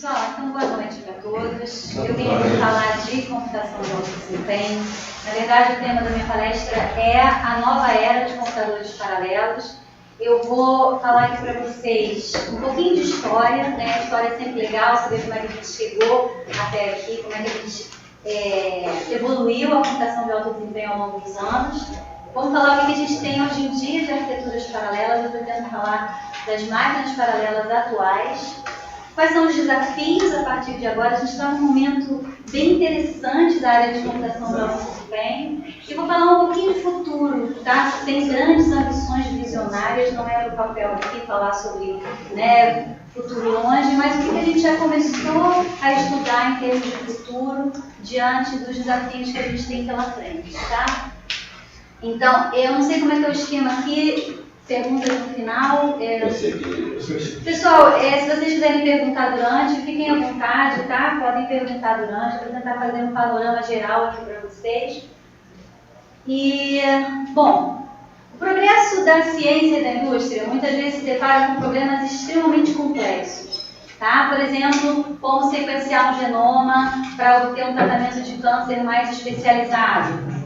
Pessoal, então boa noite para todos. Eu venho aqui falar de computação de alto desempenho. Na verdade, o tema da minha palestra é a nova era de computadores paralelos. Eu vou falar aqui para vocês um pouquinho de história, né? A história é sempre legal, saber como é que a gente chegou até aqui, como é que a gente evoluiu a computação de alto desempenho ao longo dos anos. Vamos falar o que a gente tem hoje em dia de arquiteturas paralelas. Eu pretendo falar das máquinas paralelas atuais. Quais são os desafios a partir de agora? A gente está num momento bem interessante da área de computação de alto desempenho. E vou falar um pouquinho de futuro, tá? Tem grandes ambições visionárias, não é o papel aqui falar sobre futuro longe, mas o que a gente já começou a estudar em termos de futuro diante dos desafios que a gente tem pela frente, tá? Então, eu não sei como é que é o esquema aqui. Perguntas no final. Pessoal, se vocês quiserem perguntar durante, fiquem à vontade, tá? Podem perguntar durante, vou tentar fazer um panorama geral aqui para vocês. E, bom, o progresso da ciência e da indústria muitas vezes se depara com problemas extremamente complexos. Tá? Por exemplo, como sequenciar um genoma para obter um tratamento de câncer mais especializado.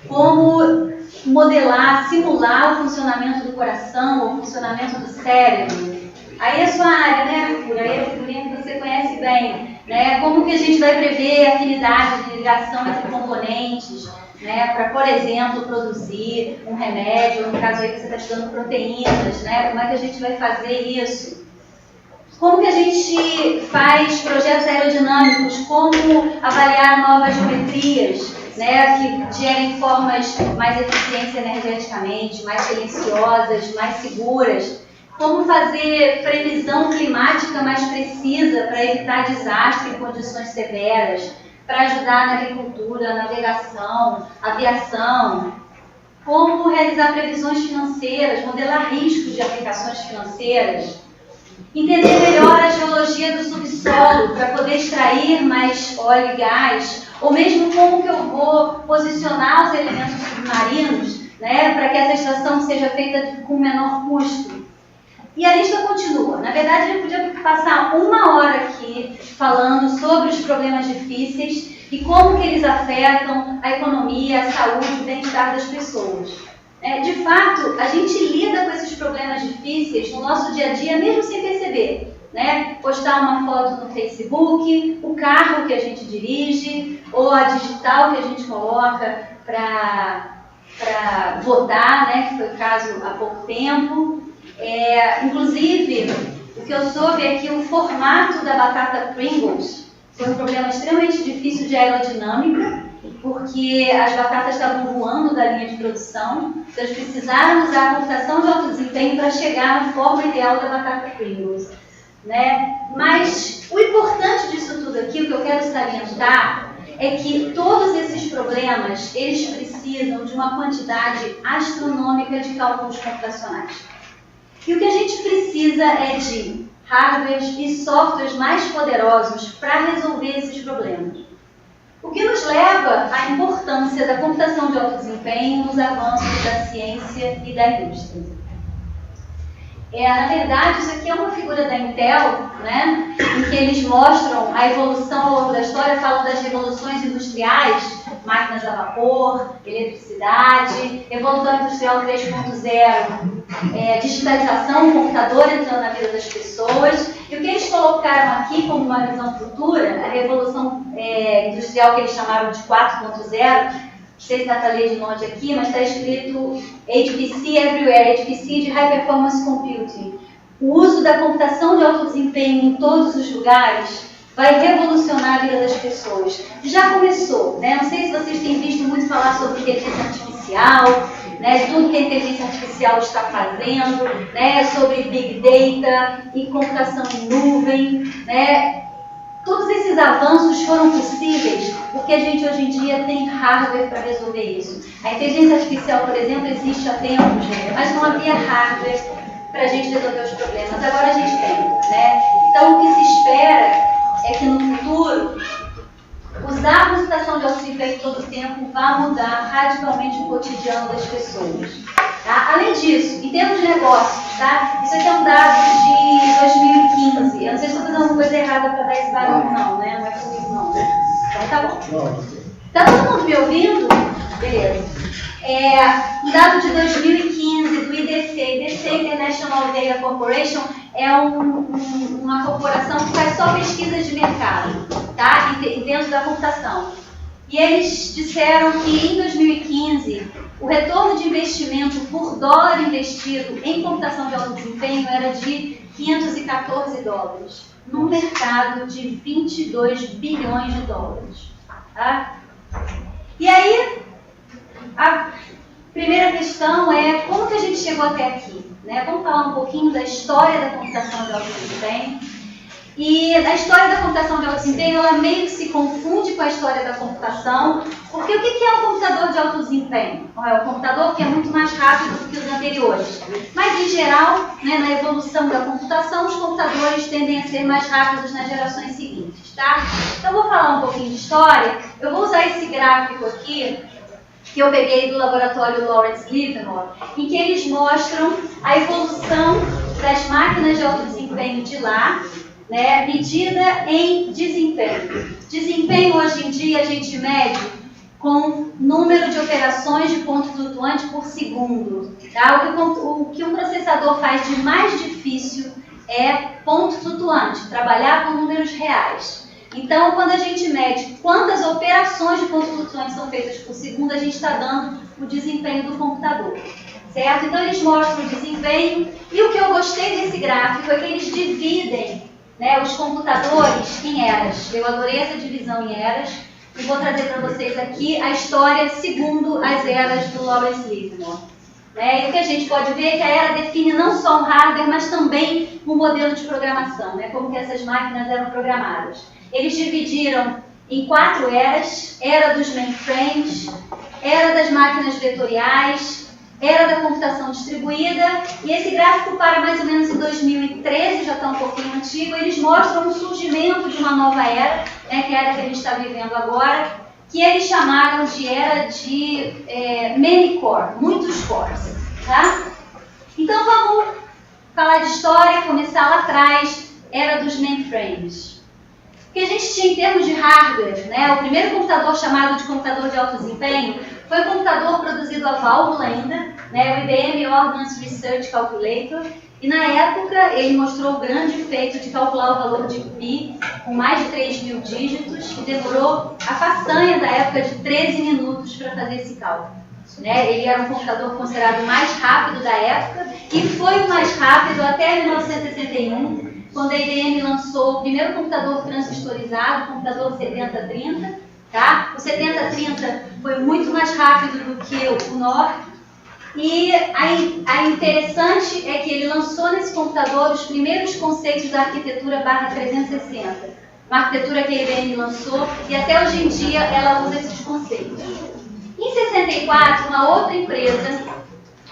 Como modelar, simular o funcionamento do coração, o funcionamento do cérebro. Aí é a sua área, né, Arthur? Aí é a figurinha que você conhece bem. Né? Como que a gente vai prever a afinidade de ligação entre componentes, né, para, por exemplo, produzir um remédio, no caso aí que você está estudando proteínas, né? Como é que a gente vai fazer isso? Como que a gente faz projetos aerodinâmicos? Como avaliar novas geometrias? Né, que gerem formas mais eficientes energeticamente, mais silenciosas, mais seguras. Como fazer previsão climática mais precisa para evitar desastre em condições severas, para ajudar na agricultura, navegação, aviação. Como realizar previsões financeiras, modelar riscos de aplicações financeiras. Entender melhor a geologia do subsolo para poder extrair mais óleo e gás, ou mesmo como que eu vou posicionar os elementos submarinos, né, para que essa extração seja feita com menor custo. E a lista continua. Na verdade, eu podia passar uma hora aqui falando sobre os problemas difíceis e como que eles afetam a economia, a saúde e o bem-estar das pessoas. De fato, a gente lida com esses problemas difíceis no nosso dia a dia, mesmo sem perceber. Né? Postar uma foto no Facebook, o carro que a gente dirige, ou a digital que a gente coloca para votar, né? Que foi o caso há pouco tempo. Inclusive, o que eu soube é que o formato da batata Pringles foi um problema extremamente difícil de aerodinâmica, porque as batatas estavam voando da linha de produção, então eles precisaram usar a computação de alto desempenho para chegar na forma ideal da batata Pringles. Né? Mas o importante disso tudo aqui, o que eu quero salientar, é que todos esses problemas, eles precisam de uma quantidade astronômica de cálculos computacionais. E o que a gente precisa é de hardwares e softwares mais poderosos para resolver esses problemas. O que nos leva à importância da computação de alto desempenho nos avanços da ciência e da indústria. Na verdade, isso aqui é uma figura da Intel, né, em que eles mostram a evolução ao longo da história, falam das revoluções industriais, máquinas a vapor, eletricidade, evolução industrial 3.0, digitalização, computador entrando na vida das pessoas. E o que eles colocaram aqui como uma visão futura, a revolução industrial que eles chamaram de 4.0, não sei se dá para ler de note aqui, mas está escrito HPC Everywhere, HPC de High Performance Computing. O uso da computação de alto desempenho em todos os lugares vai revolucionar a vida das pessoas. Já começou, né? Não sei se vocês têm visto muito falar sobre inteligência artificial, né? Tudo que a inteligência artificial está fazendo, né? Sobre Big Data e computação em nuvem, né? Todos esses avanços foram possíveis porque a gente hoje em dia tem hardware para resolver isso. A inteligência artificial, por exemplo, existe há tempos, mas não havia hardware para a gente resolver os problemas. Agora a gente tem, né? Então o que se espera é que no futuro usar a computação de alto desempenho todo o tempo vai mudar radicalmente o cotidiano das pessoas. Tá? Além disso, em termos de negócios, tá? Isso aqui é um dado de 2015. Eu não sei se estou fazendo alguma coisa errada para dar Está todo mundo me ouvindo? Beleza. Um dado de 2015 do IDC International Data Corporation é uma corporação que faz só pesquisas de mercado, tá? Dentro da computação. E eles disseram que em 2015 o retorno de investimento por dólar investido em computação de alto desempenho era de $514, num mercado de 22 bilhões de dólares. Tá? E aí, a primeira questão é como que a gente chegou até aqui? Né? Vamos falar um pouquinho da história da computação de alto desempenho. E a história da computação de alto desempenho, ela meio que se confunde com a história da computação, porque o que é um computador de alto desempenho? É um computador que é muito mais rápido do que os anteriores. Mas, em geral, né, na evolução da computação, os computadores tendem a ser mais rápidos nas gerações seguintes, tá? Então, eu vou falar um pouquinho de história. Eu vou usar esse gráfico aqui, que eu peguei do laboratório Lawrence Livermore, em que eles mostram a evolução das máquinas de alto desempenho de lá, né, medida em desempenho. Desempenho, hoje em dia, a gente mede com número de operações de ponto flutuante por segundo. Tá? O que um processador faz de mais difícil é ponto flutuante, trabalhar com números reais. Então, quando a gente mede quantas operações de ponto flutuante são feitas por segundo, a gente está dando o desempenho do computador. Certo? Então, eles mostram o desempenho. E o que eu gostei desse gráfico é que eles dividem, né, os computadores em eras. Eu adorei essa divisão em eras e vou trazer para vocês aqui a história segundo as eras do Lawrence Livermore. Né? E o que a gente pode ver é que a era define não só um hardware, mas também um modelo de programação, né, como que essas máquinas eram programadas. Eles dividiram em 4 eras: era dos mainframes, era das máquinas vetoriais, era da computação distribuída, e esse gráfico para mais ou menos em 2013, já está um pouquinho antigo. Eles mostram o surgimento de uma nova era, né, que é a era que a gente está vivendo agora, que eles chamaram de era de many core, muitos cores. Tá? Então vamos falar de história, começar lá atrás, era dos mainframes. O que a gente tinha em termos de hardware, né, o primeiro computador chamado de computador de alto desempenho foi um computador produzido a válvula ainda, né, o IBM Ordnance Research Calculator, e na época ele mostrou o grande feito de calcular o valor de π com mais de 3.000 dígitos, que demorou a façanha da época de 13 minutos para fazer esse cálculo. Né? Ele era um computador considerado o mais rápido da época e foi o mais rápido até 1961, quando a IBM lançou o primeiro computador transistorizado, o computador 7030. Tá? O 7030 foi muito mais rápido do que o NOR. E a interessante é que ele lançou nesse computador os primeiros conceitos da arquitetura /360. Uma arquitetura que a IBM lançou e até hoje em dia ela usa esses conceitos. Em 64, uma outra empresa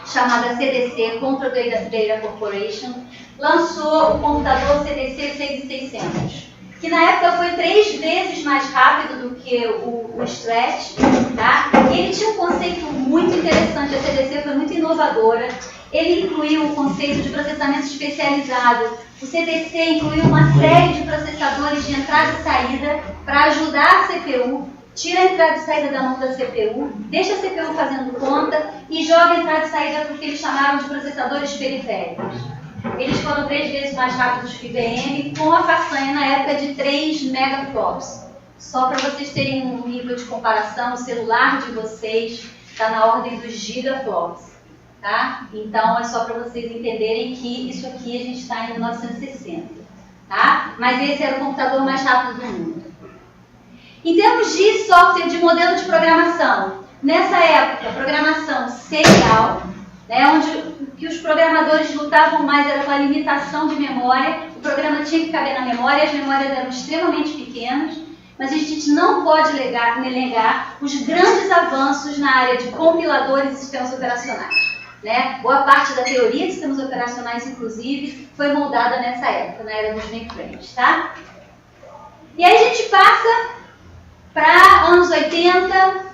chamada CDC, Control Data Corporation, lançou o computador CDC 6600, que na época foi 3 vezes mais rápido do que o Stretch, tá? E ele tinha um conceito muito interessante, a CDC foi muito inovadora. Ele incluiu o conceito de processamento especializado. O CDC incluiu uma série de processadores de entrada e saída para ajudar a CPU, tira a entrada e saída da mão da CPU, deixa a CPU fazendo conta e joga a entrada e saída para o que eles chamaram de processadores periféricos. Eles foram 3 vezes mais rápidos que o IBM, com a façanha na época de 3 megaflops. Só para vocês terem um nível de comparação, o celular de vocês está na ordem dos gigaflops. Tá? Então, é só para vocês entenderem que isso aqui a gente está em 1960. Tá? Mas esse era o computador mais rápido do mundo. Em termos de software, de modelo de programação, nessa época, programação serial, né, onde o que os programadores lutavam mais era com a limitação de memória. O programa tinha que caber na memória, as memórias eram extremamente pequenas, mas a gente não pode negar os grandes avanços na área de compiladores e sistemas operacionais. Né? Boa parte da teoria de sistemas operacionais, inclusive, foi moldada nessa época, na era dos mainframes. Tá? E aí a gente passa para anos 80,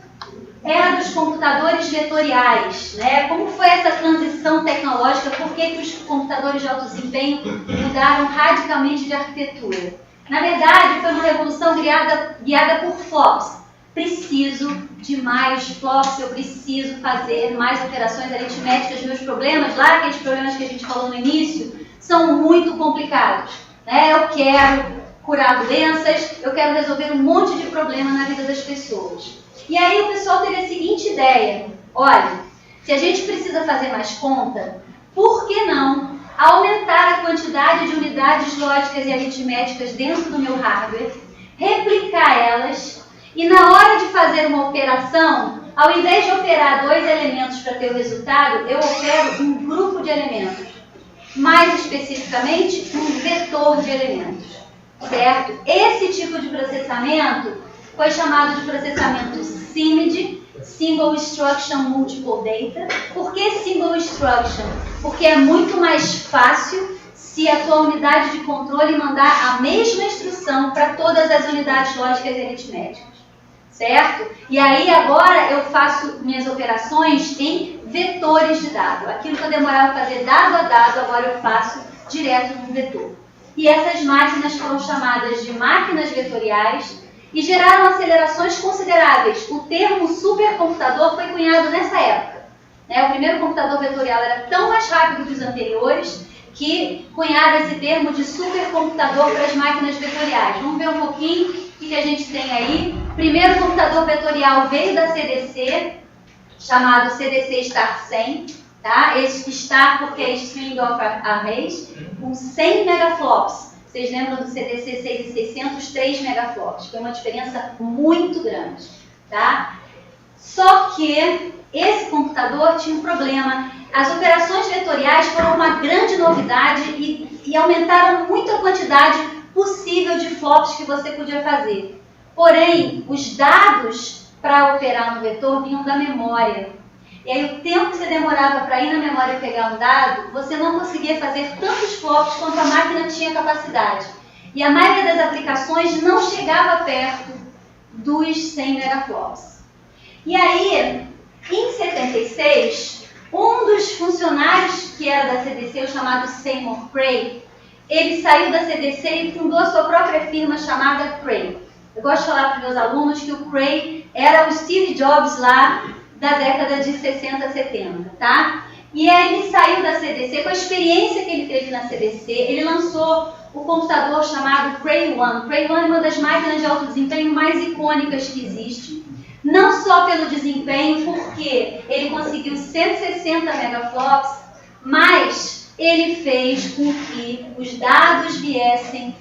era dos computadores vetoriais, né? Como foi essa transição tecnológica? Por que os computadores de alto desempenho mudaram radicalmente de arquitetura? Na verdade, foi uma revolução guiada por flops. preciso de mais flops, eu preciso fazer mais operações aritméticas. Meus problemas, lá aqueles problemas que a gente falou no início, são muito complicados, né? Eu quero curar doenças, eu quero resolver um monte de problema na vida das pessoas. E aí o pessoal teve a seguinte ideia: olha, se a gente precisa fazer mais conta, por que não aumentar a quantidade de unidades lógicas e aritméticas dentro do meu hardware, replicar elas, e na hora de fazer uma operação, ao invés de operar 2 elementos para ter o resultado, eu opero um grupo de elementos. Mais especificamente, um vetor de elementos. Certo? Esse tipo de processamento foi chamado de processamento SIMD, Single Instruction Multiple Data. Por que Single Instruction? Porque é muito mais fácil se a tua unidade de controle mandar a mesma instrução para todas as unidades lógicas e aritméticas. Certo? E aí agora eu faço minhas operações em vetores de dado. Aquilo que eu demorava a fazer dado a dado, agora eu faço direto no vetor. E essas máquinas foram chamadas de máquinas vetoriais e geraram acelerações consideráveis. O termo supercomputador foi cunhado nessa época. O primeiro computador vetorial era tão mais rápido que os anteriores que cunharam esse termo de supercomputador para as máquinas vetoriais. Vamos ver um pouquinho o que a gente tem aí. O primeiro computador vetorial veio da CDC, chamado CDC Star 100. Tá? Esse Star porque é String of Arrays, com 100 megaflops. Vocês lembram do CDC 6600, 3 megaflops. Foi uma diferença muito grande. Tá? Só que esse computador tinha um problema. As operações vetoriais foram uma grande novidade e aumentaram muito a quantidade possível de flops que você podia fazer. Porém, os dados para operar no vetor vinham da memória. E aí o tempo que você demorava para ir na memória e pegar um dado, você não conseguia fazer tantos flops quanto a máquina tinha capacidade. E a maioria das aplicações não chegava perto dos 100 megaflops. E aí, em 76, um dos funcionários que era da CDC, o chamado Seymour Cray, ele saiu da CDC e fundou a sua própria firma chamada Cray. Eu gosto de falar para os meus alunos que o Cray era o Steve Jobs lá da década de 60, 70, tá? E aí ele saiu da CDC, com a experiência que ele teve na CDC, ele lançou o computador chamado Cray One. Cray One é uma das máquinas de alto desempenho mais icônicas que existe. Não só pelo desempenho, porque ele conseguiu 160 megaflops, mas ele fez com que os dados viessem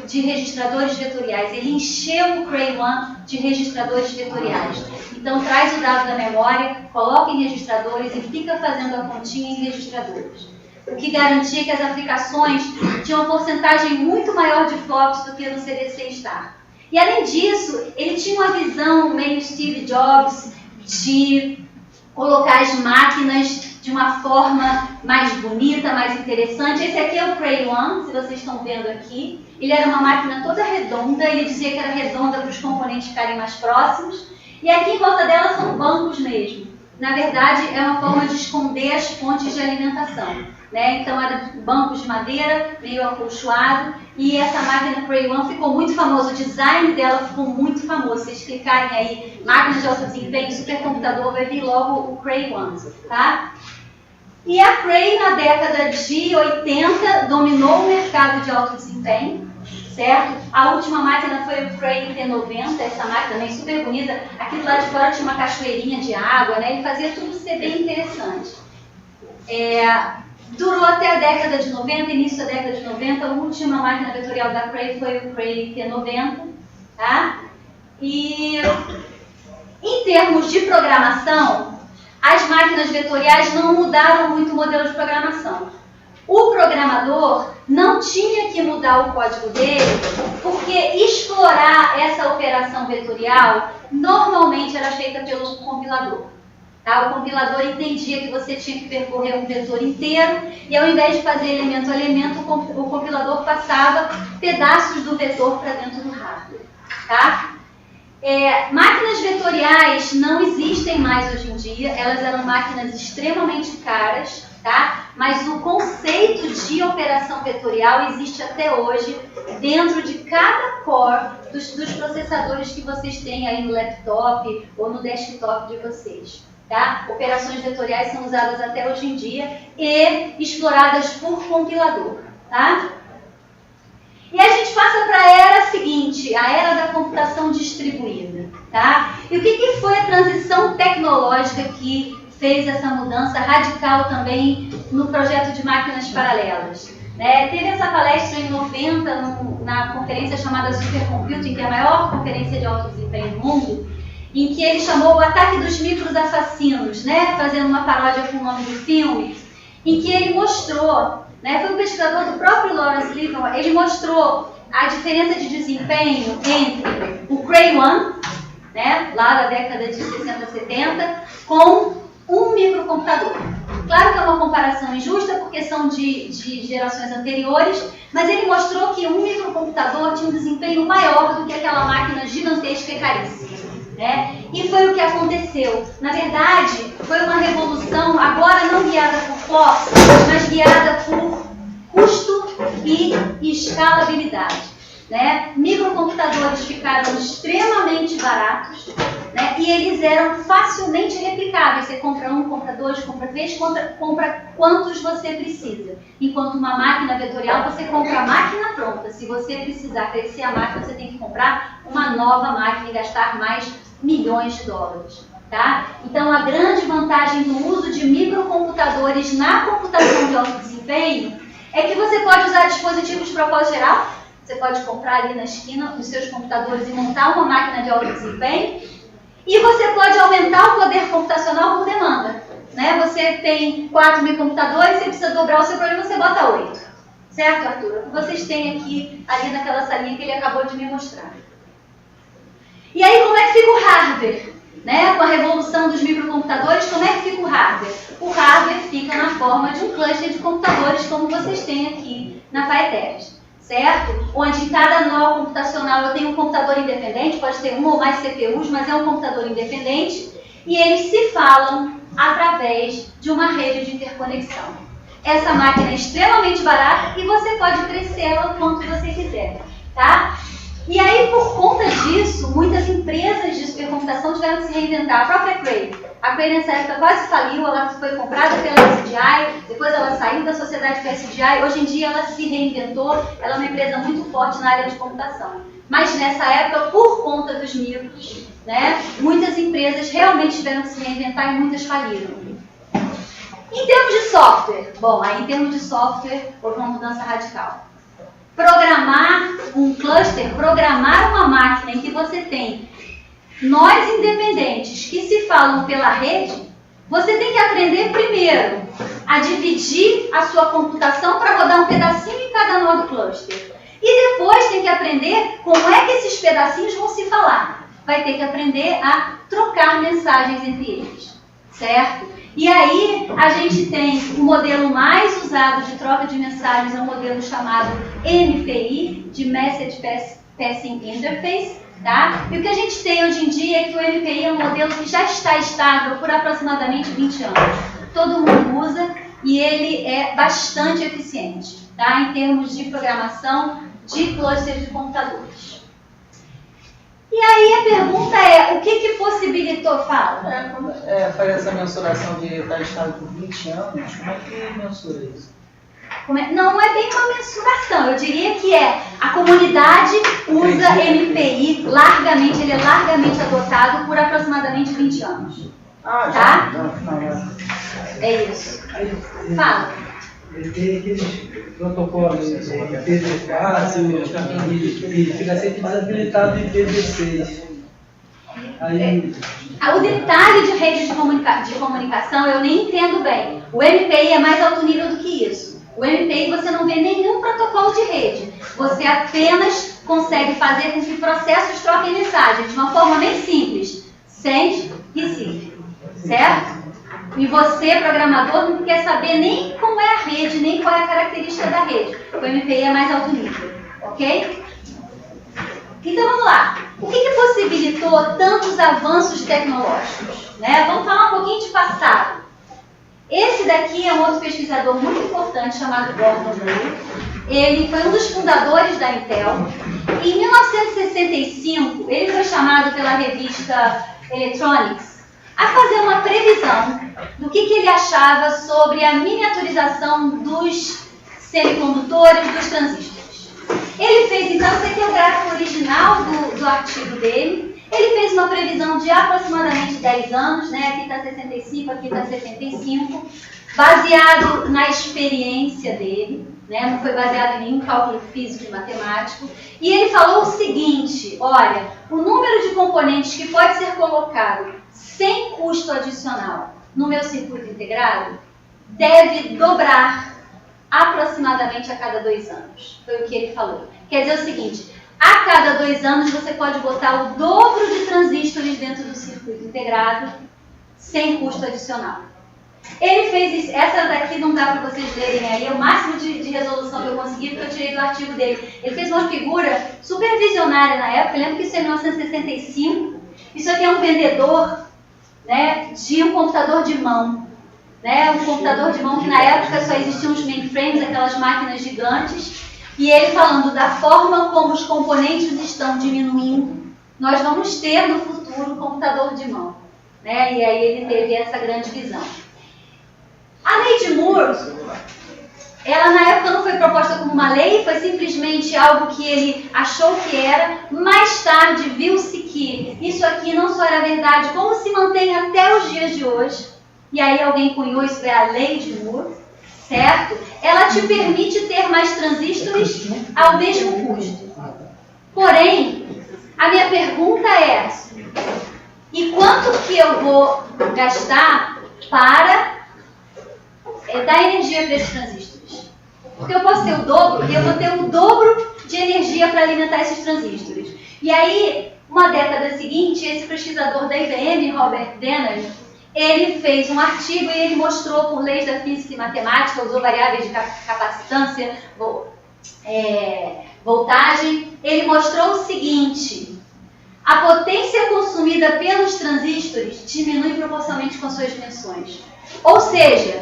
de registradores vetoriais. Ele encheu o Cray One de registradores vetoriais. Então traz o dado da memória, coloca em registradores e fica fazendo a continha em registradores. O que garantia que as aplicações tinham uma porcentagem muito maior de flops do que no CDC Star. E além disso, ele tinha uma visão meio Steve Jobs de colocar as máquinas de uma forma mais bonita, mais interessante. Esse aqui é o Cray One, se vocês estão vendo aqui. Ele era uma máquina toda redonda, ele dizia que era redonda para os componentes ficarem mais próximos. E aqui em volta dela são bancos mesmo. Na verdade, é uma forma de esconder as fontes de alimentação. Né? Então, eram bancos de madeira, meio acolchoado. E essa máquina Cray One ficou muito famosa. O design dela ficou muito famoso. Se vocês clicarem aí, máquinas de alto desempenho, supercomputador, vai vir logo o Cray One. Tá? E a Cray, na década de 80, dominou o mercado de alto desempenho. Certo? A última máquina foi o Cray T90, essa máquina também super bonita. Aqui do lado de fora tinha uma cachoeirinha de água, né? Ele fazia tudo ser bem interessante. Durou até a década de 90, início da década de 90. A última máquina vetorial da Cray foi o Cray T90. Tá? E em termos de programação, as máquinas vetoriais não mudaram muito o modelo de programação. O programador não tinha que mudar o código dele, porque explorar essa operação vetorial normalmente era feita pelo compilador. Tá? O compilador entendia que você tinha que percorrer um vetor inteiro e ao invés de fazer elemento a elemento, o compilador passava pedaços do vetor para dentro do hardware. Tá? Máquinas vetoriais não existem mais hoje em dia, elas eram máquinas extremamente caras. Tá? mas o conceito de operação vetorial existe até hoje dentro de cada core dos processadores que vocês têm aí no laptop ou no desktop de vocês. Tá? Operações vetoriais são usadas até hoje em dia e exploradas por compilador. Tá? E a gente passa para a era seguinte, a era da computação distribuída. Tá? E o que foi a transição tecnológica que fez essa mudança radical também no projeto de máquinas paralelas? Né? Teve essa palestra em 90 na conferência chamada Supercomputing, que é a maior conferência de alto desempenho do mundo, em que ele chamou o ataque dos micros assassinos, né? Fazendo uma paródia com o nome do filme, em que ele mostrou, né? Foi um pesquisador do próprio Lawrence Livermore, ele mostrou a diferença de desempenho entre o Cray 1, né? Lá da década de 60, 70, com um microcomputador. Claro que é uma comparação injusta, porque são de gerações anteriores, mas ele mostrou que um microcomputador tinha um desempenho maior do que aquela máquina gigantesca e caríssima. Né? E foi o que aconteceu. Na verdade, foi uma revolução, agora não guiada por força, mas guiada por custo e escalabilidade. Né? Microcomputadores ficaram extremamente baratos, né? E eles eram facilmente replicáveis. Você compra um, compra dois, compra três, compra quantos você precisa. Enquanto uma máquina vetorial, você compra a máquina pronta. Se você precisar crescer a máquina, você tem que comprar uma nova máquina e gastar mais milhões de dólares. Tá? Então, a grande vantagem do uso de microcomputadores na computação de alto desempenho é que você pode usar dispositivos de propósito geral. Você pode comprar ali na esquina os seus computadores e montar uma máquina de alto desempenho. E você pode aumentar o poder computacional por demanda. Né? Você tem 4 mil computadores, você precisa dobrar o seu programa, você bota 8. Certo, Arthur? O que vocês têm aqui, ali naquela salinha que ele acabou de me mostrar. E aí, como é que fica o hardware? Né? Com a revolução dos microcomputadores, como é que fica o hardware? O hardware fica na forma de um cluster de computadores, como vocês têm aqui na Faeteres. Certo? Onde em cada nó computacional eu tenho um computador independente, pode ter um ou mais CPUs, mas é um computador independente, e eles se falam através de uma rede de interconexão. Essa máquina é extremamente barata e você pode crescê-la o quanto você quiser. Tá? E aí, por conta disso, muitas empresas de supercomputação tiveram que se reinventar. A própria Cray. A Cray nessa época quase faliu, ela foi comprada pela SDI, depois ela saiu da sociedade com a SDI, hoje em dia ela se reinventou, ela é uma empresa muito forte na área de computação. Mas nessa época, por conta dos micros, né, muitas empresas realmente tiveram que se reinventar e muitas faliram. Em termos de software, bom, aí em termos de software houve uma mudança radical. Programar um cluster, programar uma máquina em que você tem nós independentes que se falam pela rede, você tem que aprender primeiro a dividir a sua computação para rodar um pedacinho em cada nó do cluster. E depois tem que aprender como é que esses pedacinhos vão se falar. Vai ter que aprender a trocar mensagens entre eles, certo? E aí a gente tem o modelo mais usado de troca de mensagens, é um modelo chamado MPI, de Message Passing Interface. Tá? E o que a gente tem hoje em dia é que o MPI é um modelo que já está estável por aproximadamente 20 anos. Todo mundo usa e ele é bastante eficiente, tá? Em termos de programação de clusters de computadores. E aí a pergunta é, o que possibilitou? Fala. Faz essa mensuração de estar estável por 20 anos, como é que mensura isso? Não é bem uma mensuração, eu diria que a comunidade usa MPI largamente, ele é largamente adotado por aproximadamente 20 anos. Tá? É isso. Fala. Tem aqueles protocolos IPv4 e fica sempre desabilitado em IPv6. O detalhe de rede de comunicação eu nem entendo bem. O MPI é mais alto nível do que isso. O MPI você não vê nenhum protocolo de rede. Você apenas consegue fazer com que processos troquem mensagens de uma forma bem simples. Send, receive. Certo? E você, programador, não quer saber nem como é a rede, nem qual é a característica da rede. O MPI é mais alto nível. Ok? Então vamos lá. O que possibilitou tantos avanços tecnológicos? Né? Vamos falar um pouquinho de passado. Esse daqui é um outro pesquisador muito importante chamado Gordon Moore. Ele foi um dos fundadores da Intel. Em 1965, ele foi chamado pela revista Electronics a fazer uma previsão do que ele achava sobre a miniaturização dos semicondutores, dos transistores. Ele fez, então, esse aqui é o gráfico original do artigo dele. Ele fez uma previsão de aproximadamente 10 anos, né? Aqui está 65, aqui está 75, baseado na experiência dele, né? Não foi baseado em nenhum cálculo físico e matemático. E ele falou o seguinte: olha, o número de componentes que pode ser colocado sem custo adicional no meu circuito integrado deve dobrar aproximadamente a cada 2 anos. Foi o que ele falou. Quer dizer o seguinte: a cada 2 anos você pode botar o dobro de transistores dentro do circuito integrado sem custo adicional. Ele fez isso. Essa daqui não dá para vocês lerem aí, é o máximo de resolução que eu consegui, porque eu tirei do artigo dele. Ele fez uma figura super visionária na época. Eu lembro que isso é 1965. Isso aqui é um vendedor, né, de um computador de mão. Né, um computador de mão que na época só existiam os mainframes, aquelas máquinas gigantes. E ele falando da forma como os componentes estão diminuindo, nós vamos ter no futuro um computador de mão. Né? E aí ele teve essa grande visão. A lei de Moore, ela na época não foi proposta como uma lei, foi simplesmente algo que ele achou que era. Mais tarde viu-se que isso aqui não só era verdade, como se mantém até os dias de hoje. E aí alguém cunhou isso, é a lei de Moore. Certo? Ela te permite ter mais transistores ao mesmo custo. Porém, a minha pergunta é: e quanto que eu vou gastar para dar energia para esses transistores? Porque eu posso ter o dobro, e eu vou ter o dobro de energia para alimentar esses transistores. E aí, uma década seguinte, esse pesquisador da IBM, Robert Dennard, ele fez um artigo e ele mostrou por leis da física e matemática, usou variáveis de capacitância, voltagem. Ele mostrou o seguinte: a potência consumida pelos transistores diminui proporcionalmente com suas dimensões. Ou seja,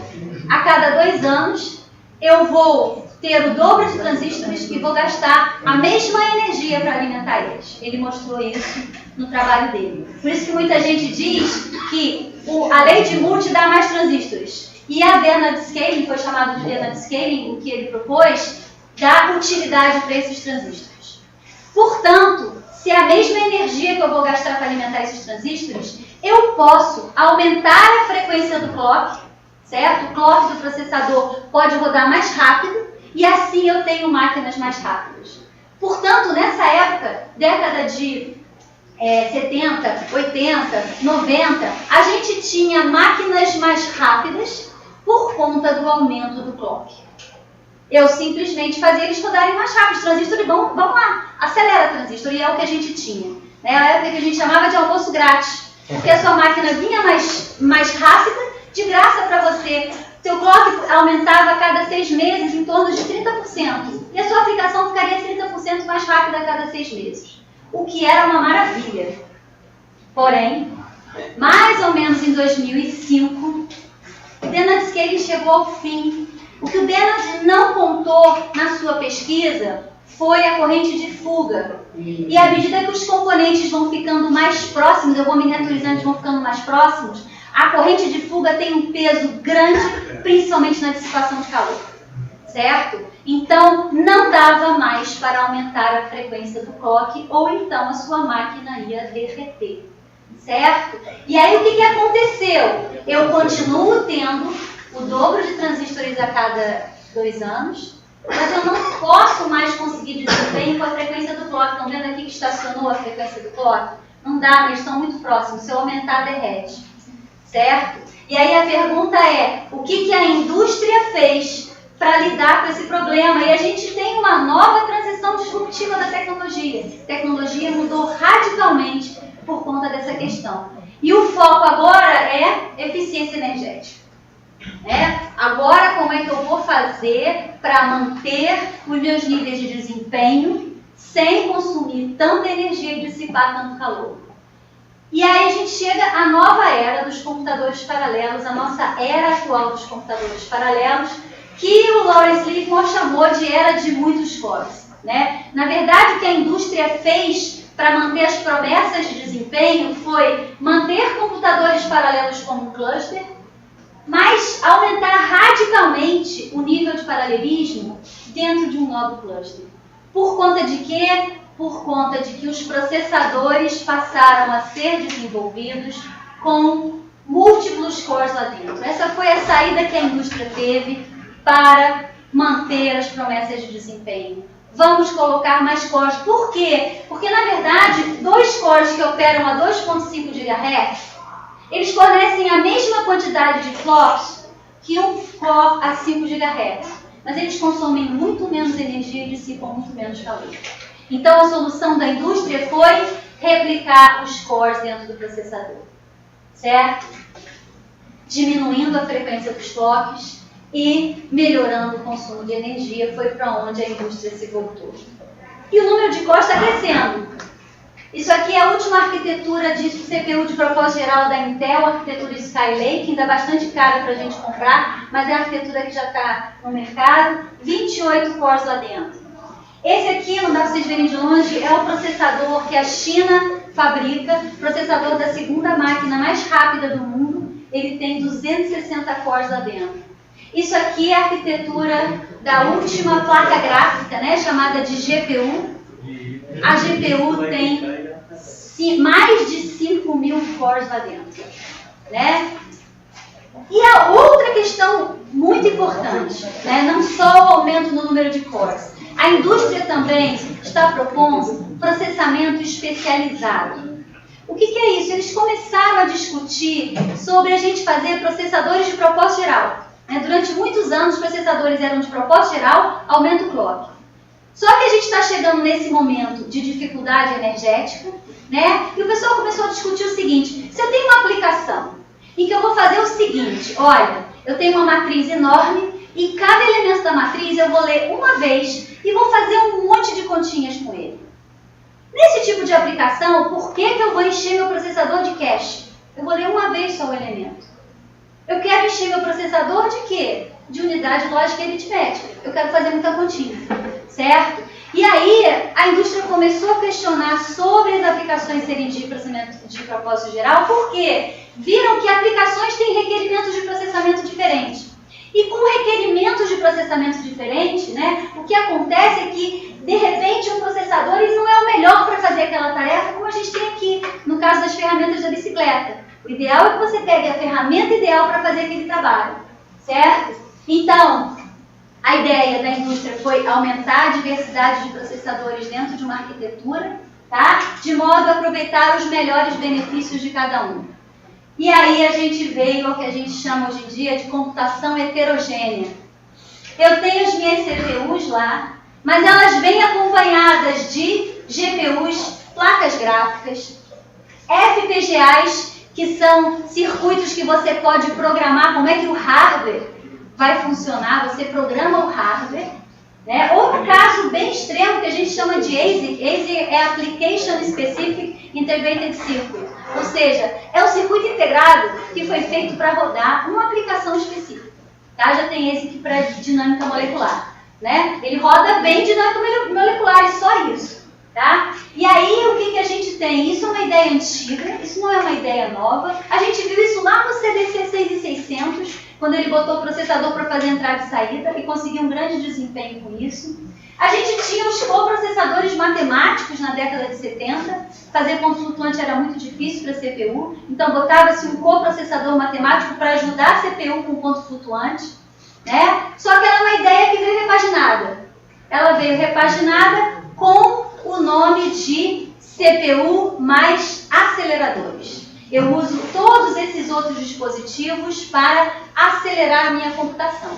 a cada 2 anos eu vou ter o dobro de transistores e vou gastar a mesma energia para alimentar eles. Ele mostrou isso no trabalho dele. Por isso que muita gente diz que a lei de Moore te dá mais transistores. E a Dennard Scaling, foi chamado de Dennard Scaling, o que ele propôs, dá utilidade para esses transistores. Portanto, se é a mesma energia que eu vou gastar para alimentar esses transistores, eu posso aumentar a frequência do clock, certo? O clock do processador pode rodar mais rápido, e assim eu tenho máquinas mais rápidas. Portanto, nessa época, década de 70, 80, 90, a gente tinha máquinas mais rápidas por conta do aumento do clock. Eu simplesmente fazia eles rodarem mais rápido. Transistor, vamos lá, acelera transistor, e é o que a gente tinha. É a época que a gente chamava de almoço grátis, porque a sua máquina vinha mais rápida, de graça para você. Seu clock aumentava a cada 6 meses em torno de 30%. E a sua aplicação ficaria 30% mais rápida a cada 6 meses. O que era uma maravilha. Porém, mais ou menos em 2005, o Dennard Scaling chegou ao fim. O que o Dennard não contou na sua pesquisa foi a corrente de fuga. E à medida que os componentes vão ficando mais próximos, eu vou miniaturizando, eles vão ficando mais próximos, a corrente de fuga tem um peso grande, principalmente na dissipação de calor, certo? Então, não dava mais para aumentar a frequência do clock, ou então a sua máquina ia derreter, certo? E aí, o que aconteceu? Eu continuo tendo o dobro de transistores a cada 2 anos, mas eu não posso mais conseguir desempenho com a frequência do clock. Estão vendo aqui que estacionou a frequência do clock? Não dá, eles estão muito próximos. Se eu aumentar, derrete. Certo? E aí a pergunta é: o que a indústria fez para lidar com esse problema? E a gente tem uma nova transição disruptiva da tecnologia. A tecnologia mudou radicalmente por conta dessa questão. E o foco agora é eficiência energética. Agora, como é que eu vou fazer para manter os meus níveis de desempenho sem consumir tanta energia e dissipar tanto calor? E aí a gente chega à nova era dos computadores paralelos, a nossa era atual dos computadores paralelos, que o Lawrence Livermore chamou de era de muitos cores, né? Na verdade, o que a indústria fez para manter as promessas de desempenho foi manter computadores paralelos como um cluster, mas aumentar radicalmente o nível de paralelismo dentro de um novo cluster. Por conta de quê? Por conta de que os processadores passaram a ser desenvolvidos com múltiplos cores lá dentro. Essa foi a saída que a indústria teve para manter as promessas de desempenho. Vamos colocar mais cores. Por quê? Porque, na verdade, 2 cores que operam a 2.5 GHz, eles fornecem a mesma quantidade de flops que um core a 5 GHz. Mas eles consomem muito menos energia e dissipam muito menos calor. Então, a solução da indústria foi replicar os cores dentro do processador, certo? Diminuindo a frequência dos toques e melhorando o consumo de energia, foi para onde a indústria se voltou. E o número de cores está crescendo. Isso aqui é a última arquitetura de CPU de propósito geral da Intel, a arquitetura Skylake, ainda bastante cara para a gente comprar, mas é a arquitetura que já está no mercado, 28 cores lá dentro. Esse aqui, não dá para vocês verem de longe, é o processador que a China fabrica, processador da segunda máquina mais rápida do mundo, ele tem 260 cores lá dentro. Isso aqui é a arquitetura da última placa gráfica, né, chamada de GPU. A GPU tem mais de 5.000 cores lá dentro, né? E a outra questão muito importante, né, não só o aumento no número de cores, a indústria também está propondo processamento especializado. O que é isso? Eles começaram a discutir sobre a gente fazer processadores de propósito geral. Durante muitos anos, os processadores eram de propósito geral, aumenta o clock. Só que a gente está chegando nesse momento de dificuldade energética, né? E o pessoal começou a discutir o seguinte: se eu tenho uma aplicação em que eu vou fazer o seguinte, olha, eu tenho uma matriz enorme e cada elemento da matriz eu vou ler uma vez e vou fazer um monte de continhas com ele. Nesse tipo de aplicação, por que eu vou encher meu processador de cache? Eu vou ler uma vez só o elemento. Eu quero encher meu processador de quê? De unidade lógica e aritmética. Eu quero fazer muita continha, certo? E aí, a indústria começou a questionar sobre as aplicações serem de processamento de propósito geral, porque viram que aplicações têm requerimentos de processamento diferentes. E com requerimentos de processamento diferentes, né, o que acontece é que, de repente, um processador ele não é o melhor para fazer aquela tarefa, como a gente tem aqui, no caso das ferramentas da bicicleta. O ideal é que você pegue a ferramenta ideal para fazer aquele trabalho, certo? Então, a ideia da indústria foi aumentar a diversidade de processadores dentro de uma arquitetura, tá? De modo a aproveitar os melhores benefícios de cada um. E aí a gente veio ao que a gente chama hoje em dia de computação heterogênea. Eu tenho as minhas CPUs lá, mas elas vêm acompanhadas de GPUs, placas gráficas, FPGAs, que são circuitos que você pode programar como é que o hardware vai funcionar, você programa o hardware, né? Outro caso bem extremo que a gente chama de ASIC, ASIC é Application Specific Integrated Circuit, ou seja, é um circuito integrado que foi feito para rodar uma aplicação específica, tá? Já tem ASIC para dinâmica molecular, né? Ele roda bem dinâmica molecular, e só isso, tá? E aí o que a gente tem? Isso é uma ideia antiga, isso não é uma ideia nova, a gente viu isso lá no CDC 6600, quando ele botou o processador para fazer entrada e saída e conseguiu um grande desempenho com isso. A gente tinha os coprocessadores matemáticos na década de 70, fazer ponto flutuante era muito difícil para a CPU, então botava-se um coprocessador matemático para ajudar a CPU com ponto flutuante, né? Só que era uma ideia que veio repaginada. Ela veio repaginada com o nome de CPU mais aceleradores. Eu uso todos esses outros dispositivos para acelerar a minha computação.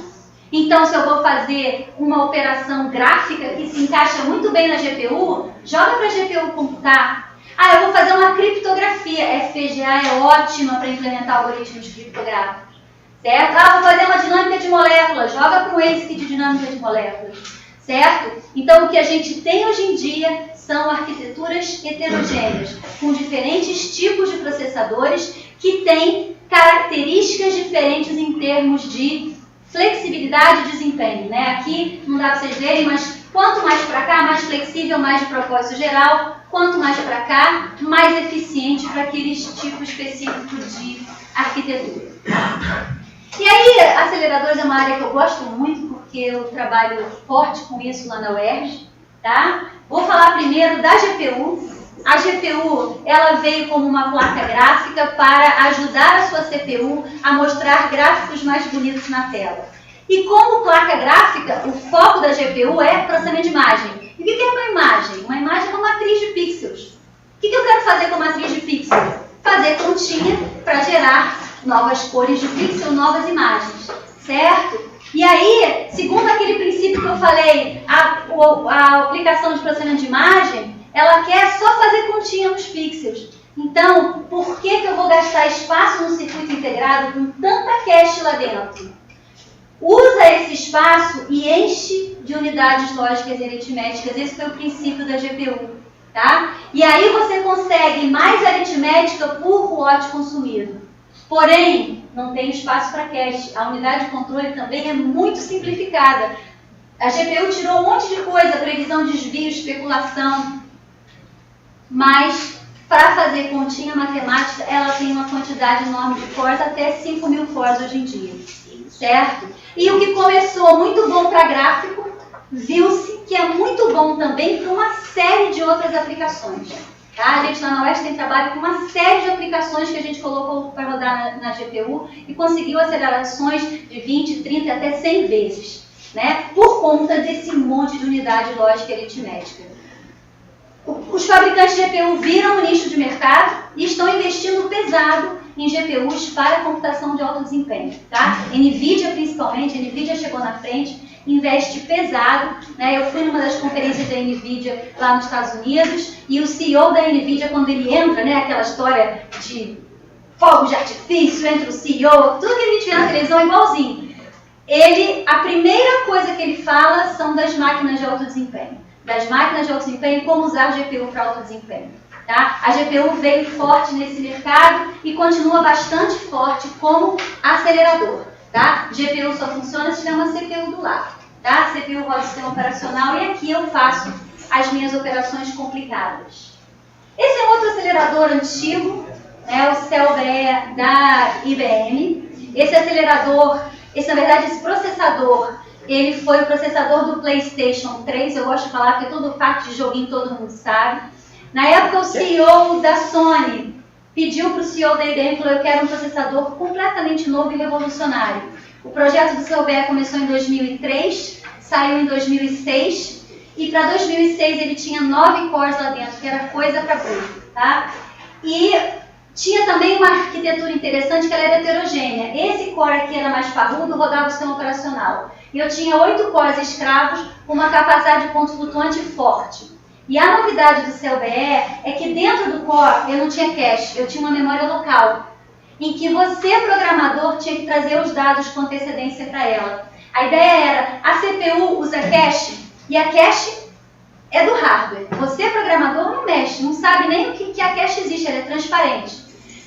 Então, se eu vou fazer uma operação gráfica que se encaixa muito bem na GPU, joga para a GPU computar. Ah, eu vou fazer uma criptografia. FPGA é ótima para implementar algoritmos criptográficos, certo? Ah, vou fazer uma dinâmica de moléculas. Joga para um ASIC de dinâmica de moléculas, certo? Então, o que a gente tem hoje em dia são arquiteturas heterogêneas, com diferentes tipos de processadores que têm características diferentes em termos de flexibilidade e desempenho. Né? Aqui não dá para vocês verem, mas quanto mais para cá, mais flexível, mais de propósito geral. Quanto mais para cá, mais eficiente para aqueles tipos específicos de arquitetura. E aí, aceleradores é uma área que eu gosto muito, porque eu trabalho forte com isso lá na UERJ. Tá? Vou falar primeiro da GPU. A GPU ela veio como uma placa gráfica para ajudar a sua CPU a mostrar gráficos mais bonitos na tela. E como placa gráfica, o foco da GPU é processamento de imagem. E o que é uma imagem? Uma imagem é uma matriz de pixels. O que eu quero fazer com a matriz de pixels? Fazer continha para gerar novas cores de pixel, novas imagens. Certo? E aí, segundo aquele princípio que eu falei, a aplicação de processamento de imagem, ela quer só fazer continha nos pixels. Então, por que eu vou gastar espaço no circuito integrado com tanta cache lá dentro? Usa esse espaço e enche de unidades lógicas e aritméticas. Esse foi o princípio da GPU. Tá? E aí você consegue mais aritmética por watt consumido. Porém, não tem espaço para cache. A unidade de controle também é muito simplificada. A GPU tirou um monte de coisa, previsão de desvio, especulação. Mas, para fazer continha matemática, ela tem uma quantidade enorme de cores, até 5.000 cores hoje em dia. Certo? E o que começou muito bom para gráfico, viu-se que é muito bom também para uma série de outras aplicações. Tá? A gente lá na UERJ tem trabalho com uma série de aplicações que a gente colocou para rodar na GPU e conseguiu acelerações de 20, 30 até 100 vezes, né? Por conta desse monte de unidade lógica e aritmética. Os fabricantes de GPU viram o nicho de mercado e estão investindo pesado em GPUs para computação de alto desempenho. Tá? NVIDIA principalmente, a NVIDIA chegou na frente, investe pesado. Né? Eu fui numa das conferências da NVIDIA lá nos Estados Unidos e o CEO da NVIDIA, quando ele entra, né, aquela história de fogo de artifício entre o CEO, tudo que a gente vê na televisão é igualzinho. A primeira coisa que ele fala são das máquinas de alto desempenho. Das máquinas de alto desempenho, como usar a GPU para alto desempenho. Tá? A GPU veio forte nesse mercado e continua bastante forte como acelerador. Tá? GPU só funciona se tiver uma CPU do lado. Tá? CPU roda o sistema operacional e aqui eu faço as minhas operações complicadas. Esse é um outro acelerador antigo, né, o CellBE da IBM. Esse acelerador, na verdade, esse processador, ele foi o processador do PlayStation 3, eu gosto de falar porque todo parte de joguinho todo mundo sabe. Na época, o CEO da Sony pediu para o CEO da IBM e falou: eu quero um processador completamente novo e revolucionário. O projeto do CellBE começou em 2003, saiu em 2006, e para 2006 ele tinha 9 cores lá dentro, que era coisa para burro. Tá? E tinha também uma arquitetura interessante, que ela era heterogênea. Esse core aqui era mais parrudo, rodava o sistema operacional. E eu tinha 8 cores escravos, com uma capacidade de ponto flutuante forte. E a novidade do CellBE é que dentro do core eu não tinha cache, eu tinha uma memória local, em que você, programador, tinha que trazer os dados com antecedência para ela. A ideia era, a CPU usa cache, e a cache é do hardware. Você, programador, não mexe, não sabe nem o que a cache existe, ela é transparente.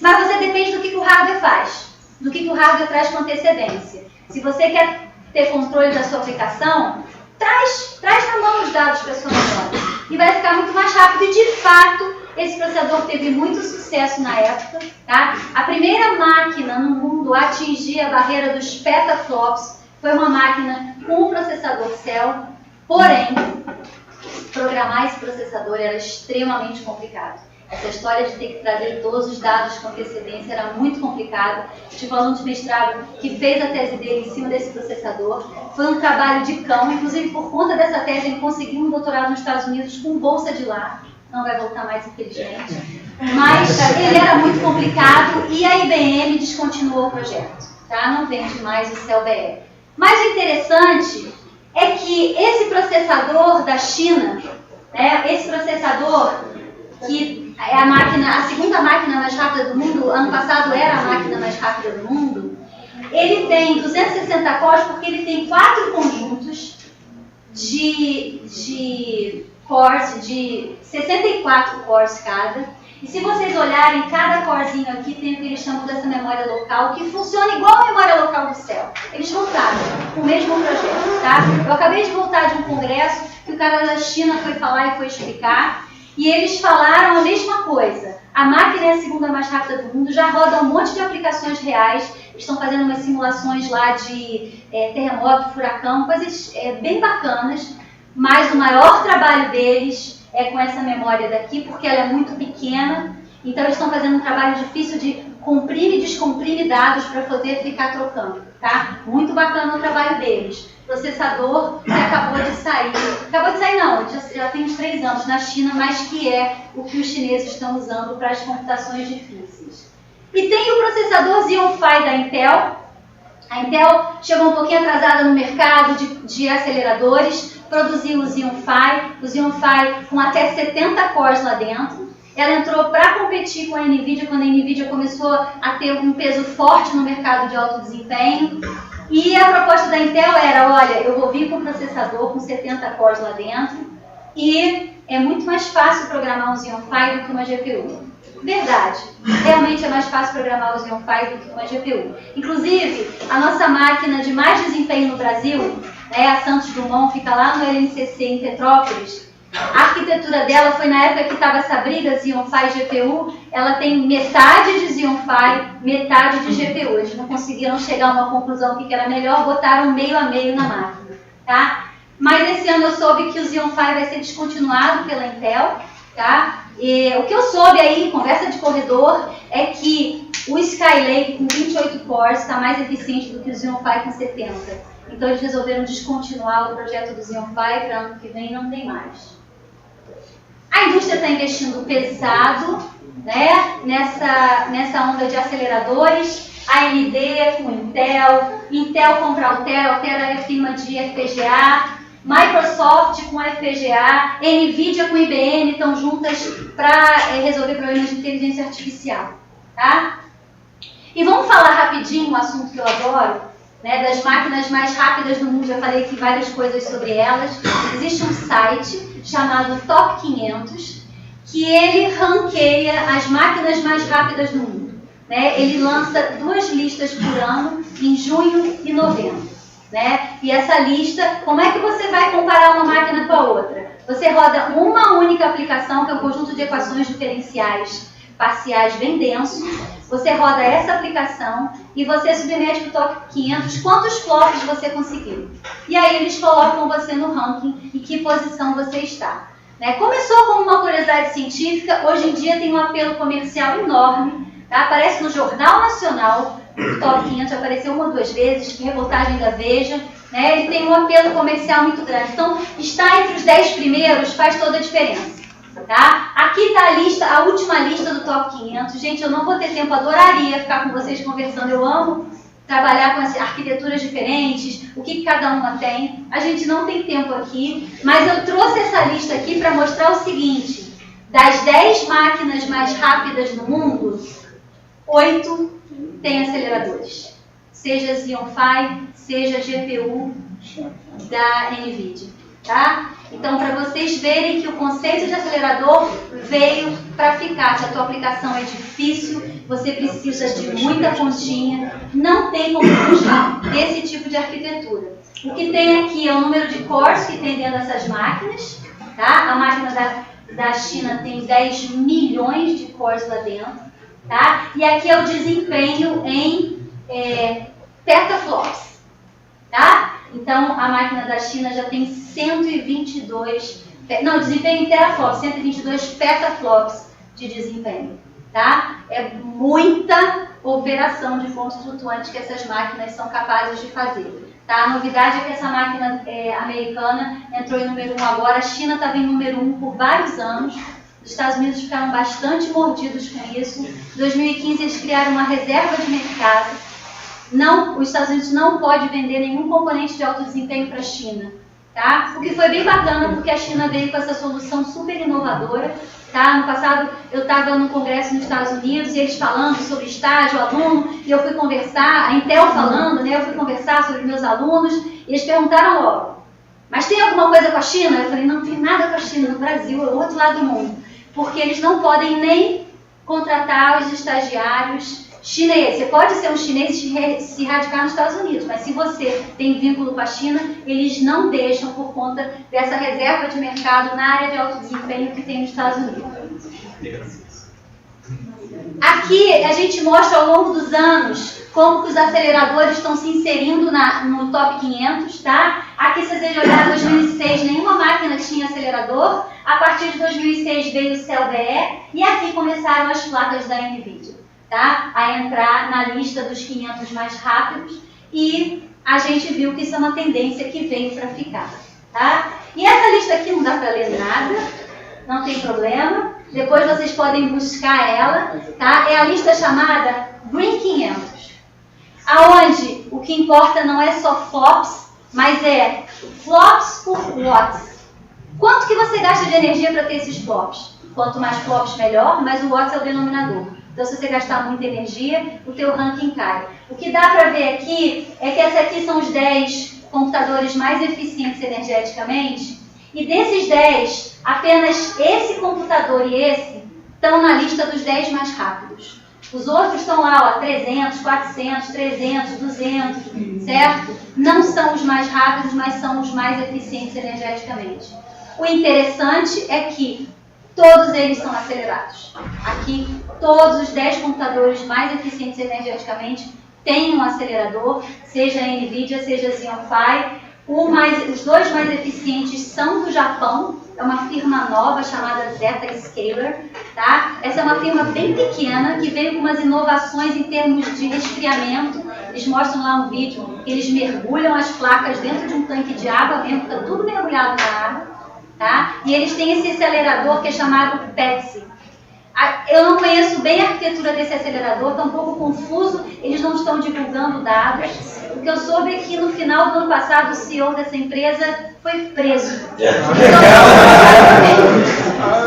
Mas você depende do que o hardware faz, do que o hardware traz com antecedência. Se você quer ter controle da sua aplicação, traz na mão os dados para a sua memória. E vai ficar muito mais rápido. E, de fato, esse processador teve muito sucesso na época. Tá? A primeira máquina no mundo a atingir a barreira dos petaflops foi uma máquina com um processador Cell. Porém, programar esse processador era extremamente complicado. Essa história de ter que trazer todos os dados com antecedência era muito complicado. Eu tive um aluno de mestrado que fez a tese dele em cima desse processador. Foi um trabalho de cão, inclusive por conta dessa tese ele conseguiu um doutorado nos Estados Unidos com bolsa de lá. Não vai voltar mais, infelizmente. Mas ele era muito complicado e a IBM descontinuou o projeto. Tá? Não vende mais o CellBE. Mas o interessante é que esse processador da China, né, esse processador que é a segunda máquina mais rápida do mundo, ano passado era a máquina mais rápida do mundo, ele tem 260 cores porque ele tem 4 conjuntos de cores de 64 cores cada. E se vocês olharem, cada corzinho aqui tem o que eles chamam dessa memória local, que funciona igual a memória local do céu. Eles voltaram com o mesmo projeto, tá? Eu acabei de voltar de um congresso que o cara da China foi falar e foi explicar, e eles falaram a mesma coisa. A máquina é a segunda mais rápida do mundo, já roda um monte de aplicações reais, eles estão fazendo umas simulações lá de terremoto, furacão, coisas bem bacanas, mas o maior trabalho deles é com essa memória daqui, porque ela é muito pequena, então eles estão fazendo um trabalho difícil de comprimir e descomprimir dados para poder ficar trocando, tá? Muito bacana o trabalho deles. Processador que acabou de sair não, já tem uns 3 anos na China, mas que é o que os chineses estão usando para as computações difíceis. E tem o processador Xeon Phi da Intel. A Intel chegou um pouquinho atrasada no mercado de aceleradores, produziu o Xeon Phi com até 70 cores lá dentro. Ela entrou para competir com a NVIDIA, quando a NVIDIA começou a ter um peso forte no mercado de alto desempenho. E a proposta da Intel era, olha, eu vou vir com um processador com 70 cores lá dentro e é muito mais fácil programar um Xeon Phi do que uma GPU. Verdade, realmente é mais fácil programar o Xeon Phi do que uma GPU. Inclusive, a nossa máquina de mais desempenho no Brasil, a Santos Dumont, fica lá no LNCC em Petrópolis. A arquitetura dela foi na época que estava essa briga Xeon Phi e GPU, ela tem metade de Xeon Phi, metade de GPU. Eles não conseguiram chegar a uma conclusão que era melhor, botaram meio a meio na máquina, tá? Mas esse ano eu soube que o Xeon Phi vai ser descontinuado pela Intel, tá? E o que eu soube aí, conversa de corredor, é que o Skylake com 28 cores está mais eficiente do que o Xeon Phi com 70. Então eles resolveram descontinuar o projeto do Xeon Phi, para ano que vem não tem mais. A indústria está investindo pesado, né, nessa onda de aceleradores. AMD com Intel compra Altera é firma de FPGA, Microsoft com FPGA, NVIDIA com IBM estão juntas para resolver problemas de inteligência artificial. Tá? E vamos falar rapidinho um assunto que eu adoro, né, das máquinas mais rápidas do mundo. Já falei aqui várias coisas sobre elas. Existe um site chamado Top 500 que ele ranqueia as máquinas mais rápidas do mundo. Né? Ele lança 2 listas por ano, em junho e novembro. Né? E essa lista, como é que você vai comparar uma máquina com a outra? Você roda uma única aplicação, que é um conjunto de equações diferenciais parciais bem denso. Você roda essa aplicação e você submete para o Top 500 quantos flops você conseguiu. E aí eles colocam você no ranking e que posição você está. Né? Começou como uma curiosidade científica, hoje em dia tem um apelo comercial enorme. Tá? Aparece no Jornal Nacional, o Top 500 apareceu 1 ou 2 vezes, reportagem da Veja. Né? Ele tem um apelo comercial muito grande. Então, estar entre os 10 primeiros faz toda a diferença. Tá? Aqui está a lista, a última lista do Top 500. Gente, eu não vou ter tempo, adoraria ficar com vocês conversando. Eu amo trabalhar com as arquiteturas diferentes, o que cada uma tem. A gente não tem tempo aqui, mas eu trouxe essa lista aqui para mostrar o seguinte: das 10 máquinas mais rápidas do mundo, 8 têm aceleradores. Seja Xeon Phi, seja GPU da NVIDIA. Tá? Então, para vocês verem que o conceito de acelerador veio para ficar. Se a tua aplicação é difícil, você precisa de muita continha, não tem como fugir desse tipo de arquitetura. O que tem aqui é o número de cores que tem dentro dessas máquinas. Tá? A máquina da China tem 10 milhões de cores lá dentro. Tá? E aqui é o desempenho em petaflops. Tá? Então, a máquina da China já tem 122, desempenho em teraflops, 122 petaflops de desempenho. Tá? É muita operação de pontos flutuantes que essas máquinas são capazes de fazer. Tá? A novidade é que essa máquina americana entrou em número 1 agora, a China estava em número 1 por vários anos. Os Estados Unidos ficaram bastante mordidos com isso. Em 2015 eles criaram uma reserva de mercado. Os Estados Unidos não pode vender nenhum componente de alto desempenho para a China. Tá? O que foi bem bacana, porque a China veio com essa solução super inovadora. Tá? No passado eu estava num congresso nos Estados Unidos e eles falando sobre estágio, aluno, e eu fui conversar, a Intel falando, né, eu fui conversar sobre meus alunos, e eles perguntaram logo: Mas tem alguma coisa com a China? Eu falei, não tem nada com a China, no Brasil, é o outro lado do mundo. Porque eles não podem nem contratar os estagiários chineses. Você pode ser um chinês e se radicar nos Estados Unidos, mas se você tem vínculo com a China, eles não deixam por conta dessa reserva de mercado na área de alto desempenho que tem nos Estados Unidos. Aqui a gente mostra ao longo dos anos como que os aceleradores estão se inserindo no top 500, tá? Aqui, se vocês olharem, em 2006 nenhuma máquina tinha acelerador, a partir de 2006 veio o CEL-BE e aqui começaram as placas da NVIDIA, tá? A entrar na lista dos 500 mais rápidos e a gente viu que isso é uma tendência que veio para ficar, tá? E essa lista aqui não dá para ler nada, não tem problema, depois vocês podem buscar ela, tá? É a lista chamada Green 500. Aonde o que importa não é só flops, mas é flops por watts. Quanto que você gasta de energia para ter esses flops? Quanto mais flops, melhor, mas o watts é o denominador. Então, se você gastar muita energia, o teu ranking cai. O que dá para ver aqui é que esses aqui são os 10 computadores mais eficientes energeticamente. E desses 10, apenas esse computador e esse estão na lista dos 10 mais rápidos. Os outros estão lá, ó, 300, 400, 300, 200, certo? Não são os mais rápidos, mas são os mais eficientes energeticamente. O interessante é que todos eles são acelerados. Aqui, todos os 10 computadores mais eficientes energeticamente têm um acelerador, seja a NVIDIA, seja a Xeon Phi. Os dois mais eficientes são do Japão, é uma firma nova chamada Zscaler, tá? Essa é uma firma bem pequena que veio com umas inovações em termos de resfriamento. Eles mostram lá um vídeo, eles mergulham as placas dentro de um tanque de água mesmo, fica tudo mergulhado na água, tá? E eles têm esse acelerador que é chamado PETSI. Eu não conheço bem a arquitetura desse acelerador, está um pouco confuso, eles não estão divulgando dados. O que eu soube é que no final do ano passado o CEO dessa empresa foi preso.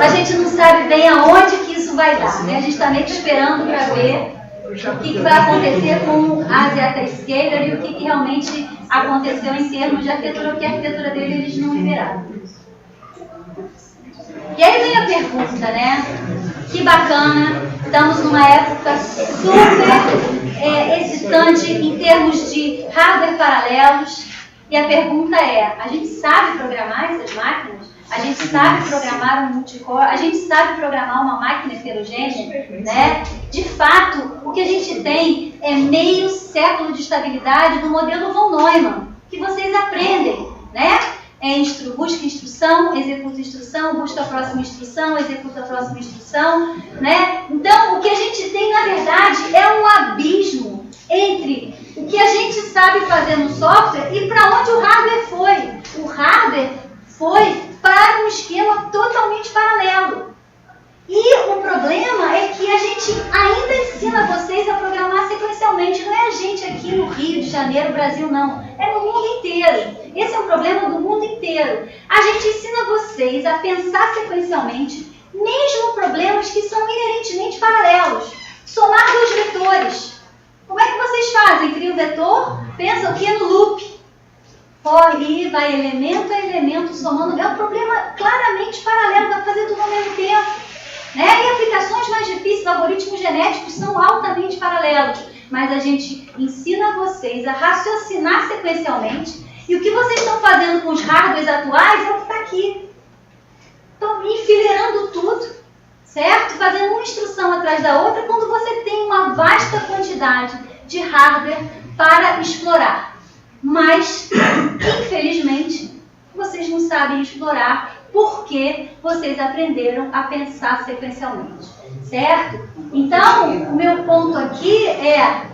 A gente não sabe bem aonde que isso vai dar, né? A gente está meio que esperando para ver o que vai acontecer com a Zscaler e o que realmente aconteceu em termos de arquitetura, porque a arquitetura dele eles não liberaram. E aí vem a pergunta, né? Que bacana, estamos numa época super excitante em termos de hardware paralelos. E a pergunta é, a gente sabe programar essas máquinas? A gente sabe programar um multicore? A gente sabe programar uma máquina heterogênea? Né? De fato, o que a gente tem é meio século de estabilidade do modelo von Neumann, que vocês aprendem, né? Busca instrução, executa instrução, busca a próxima instrução, executa a próxima instrução, né? Então, o que a gente tem, na verdade, é um abismo entre o que a gente sabe fazer no software e para onde o hardware foi. O hardware foi para um esquema totalmente paralelo. E o problema é que a gente ainda ensina vocês a programar sequencialmente. Não é a gente aqui no Rio de Janeiro, Brasil, não. É no mundo inteiro. Esse é um problema do mundo inteiro. A gente ensina vocês a pensar sequencialmente, mesmo problemas que são inerentemente paralelos. Somar dois vetores. Como é que vocês fazem? Cria um vetor, pensa o que no loop. For i, vai elemento a elemento somando. É um problema claramente paralelo, dá para fazer tudo ao mesmo tempo. Né? E aplicações mais difíceis, algoritmos genéticos, são altamente paralelos. Mas a gente ensina vocês a raciocinar sequencialmente. E o que vocês estão fazendo com os hardwares atuais é o que está aqui. Estão enfileirando tudo, certo? Fazendo uma instrução atrás da outra, quando você tem uma vasta quantidade de hardware para explorar. Mas, infelizmente, vocês não sabem explorar porque vocês aprenderam a pensar sequencialmente, certo? Então, o meu ponto aqui é,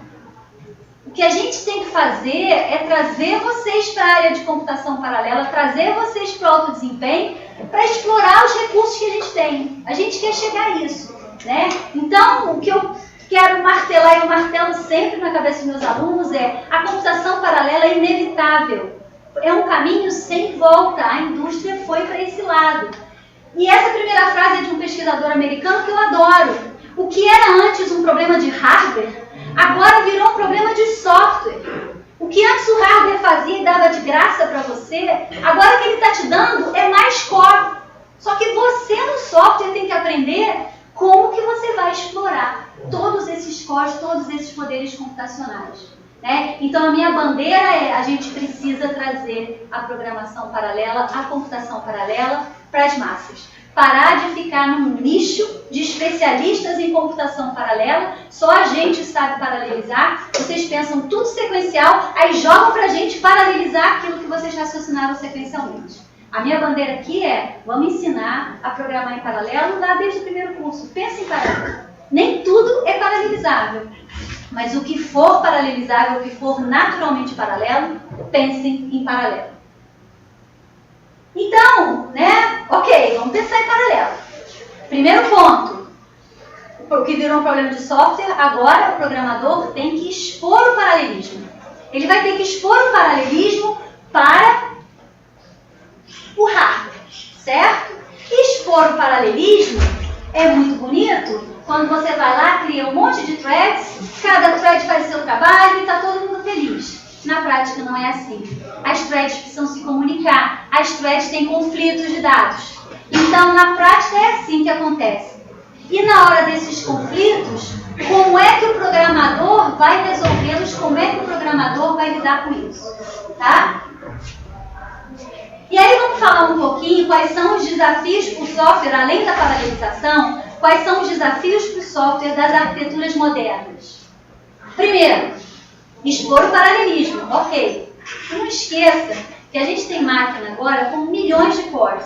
o que a gente tem que fazer é trazer vocês para a área de computação paralela, trazer vocês para o alto desempenho, para explorar os recursos que a gente tem. A gente quer chegar a isso, né? Então, o que eu quero martelar, e eu martelo sempre na cabeça dos meus alunos, é a computação paralela é inevitável. É um caminho sem volta, a indústria foi para esse lado. E essa primeira frase é de um pesquisador americano que eu adoro. O que era antes um problema de hardware, agora virou um problema de software. O que antes o hardware fazia e dava de graça para você, agora o que ele está te dando é mais core. Só que você no software tem que aprender como que você vai explorar todos esses cores, todos esses poderes computacionais. Né? Então a minha bandeira é: a gente precisa trazer a programação paralela, a computação paralela para as massas. Parar de ficar num nicho de especialistas em computação paralela, só a gente sabe paralelizar, vocês pensam tudo sequencial, aí jogam para a gente paralelizar aquilo que vocês raciocinaram sequencialmente. A minha bandeira aqui é: vamos ensinar a programar em paralelo lá desde o primeiro curso. Pensa em paralelo. Nem tudo é paralelizável, mas o que for paralelizável, o que for naturalmente paralelo, pensem em paralelo. Então, né? Ok, vamos pensar em paralelo. Primeiro ponto, o que virou um problema de software, agora o programador tem que expor o paralelismo. Ele vai ter que expor o paralelismo para o hardware, certo? Expor o paralelismo é muito bonito quando você vai lá, cria um monte de threads, cada thread faz o seu trabalho e está todo mundo feliz. Na prática não é assim. As threads precisam se comunicar, as threads têm conflitos de dados. Então, na prática é assim que acontece. E na hora desses conflitos, como é que o programador vai resolvê-los, como é que o programador vai lidar com isso? Tá? E aí vamos falar um pouquinho quais são os desafios para o software, além da paralelização, quais são os desafios para o software das arquiteturas modernas. Primeiro, expor o paralelismo. Ok. Não esqueça que a gente tem máquina agora com milhões de cores.